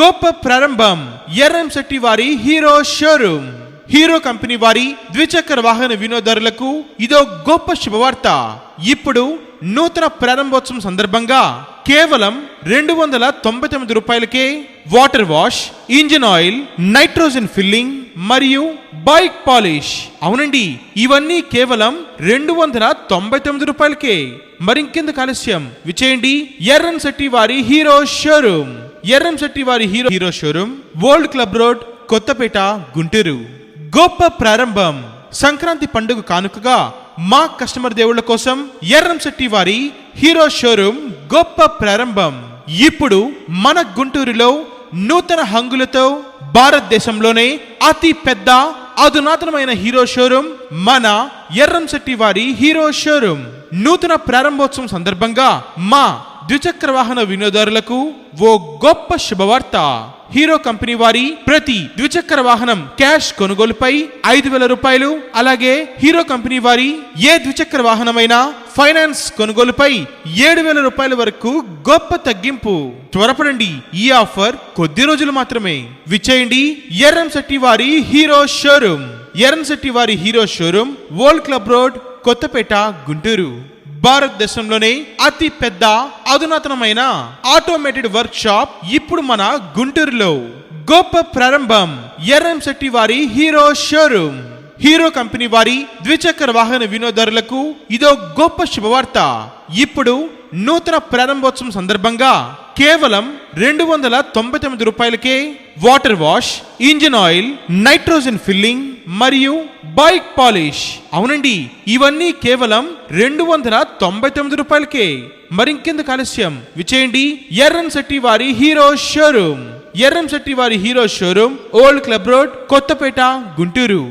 గొప్ప ప్రారంభం. ఎర్రంశెట్టి వారి హీరో షోరూమ్. హీరో కంపెనీ వారి ద్విచక్ర వాహన వినియోగదారులకు ఇదో గొప్ప శుభవార్త. ఇప్పుడు నూతన ప్రారంభోత్సవం సందర్భంగా కేవలం 299 రూపాయలకే water wash, engine oil, nitrogen filling మరియు బైక్ పాలిష్. అవునండి, ఇవన్నీ కేవలం 299 రూపాయలకే. మరింకెందుకు ఆలస్యం, విచేయండి ఎర్రంశెట్టి వారి హీరో షోరూమ్. ఎర్రంశెట్టి వారి Hero showroom old club road, Kothapeta, Guntur. గొప్ప ప్రారంభం. సంక్రాంతి పండుగ కానుకగా మా కస్టమర్ దేవుళ్ల కోసం ఎర్రంశెట్టి వారి హీరో షోరూమ్ గొప్ప ప్రారంభం. ఇప్పుడు మన గుంటూరులో నూతన హంగులతో భారతదేశంలోనే అతి పెద్ద అధునాతనమైన హీరో షోరూమ్ మన ఎర్రంశెట్టి వారి హీరో షోరూమ్. నూతన ప్రారంభోత్సవం సందర్భంగా మా ద్విచక్ర వాహన వినియోగదారులకు ఓ గొప్ప శుభవార్త. హీరో కంపెనీ వారి ప్రతి ద్విచక్ర వాహనం క్యాష్ కొనుగోలుపై 5,000 రూపాయలు, అలాగే హీరో కంపెనీ వారి ఏ ద్విచక్ర వాహనమైనా ఫైనాన్స్ కొనుగోలుపై 7,000 రూపాయల వరకు గొప్ప తగ్గింపు. త్వరపడండి, ఈ ఆఫర్ కొద్ది రోజులు మాత్రమే. విచ్చేయండి ఎర్రంశెట్టి వారి హీరో షోరూమ్. ఎర్రంశెట్టి వారి Hero showroom old club road, Kothapeta, Guntur. భారతదేశంలోనే అతి పెద్ద అధునాతనమైన ఆటోమేటెడ్ వర్క్ షాప్ ఇప్పుడు మన గుంటూరులో. గొప్ప ప్రారంభం. ఎర్రంశెట్టి వారి హీరో షోరూమ్. హీరో కంపెనీ వారి ద్విచక్ర వాహన వినియోగదారులకు ఇదో గొప్ప శుభవార్త. ఇప్పుడు నూతన ప్రారంభోత్సవం సందర్భంగా కేవలం 299 రూపాయలకే water wash, engine oil, nitrogen filling మరియు బైక్ పాలిష్. అవునండి, ఇవన్నీ కేవలం 299 రూపాయలకే. మరింకెందుకు ఆలస్యం, విచేయండి ఎర్రంశెట్టి వారి హీరో షోరూమ్. ఎర్రంశెట్టి వారి Hero showroom old club road, Kothapeta, Guntur.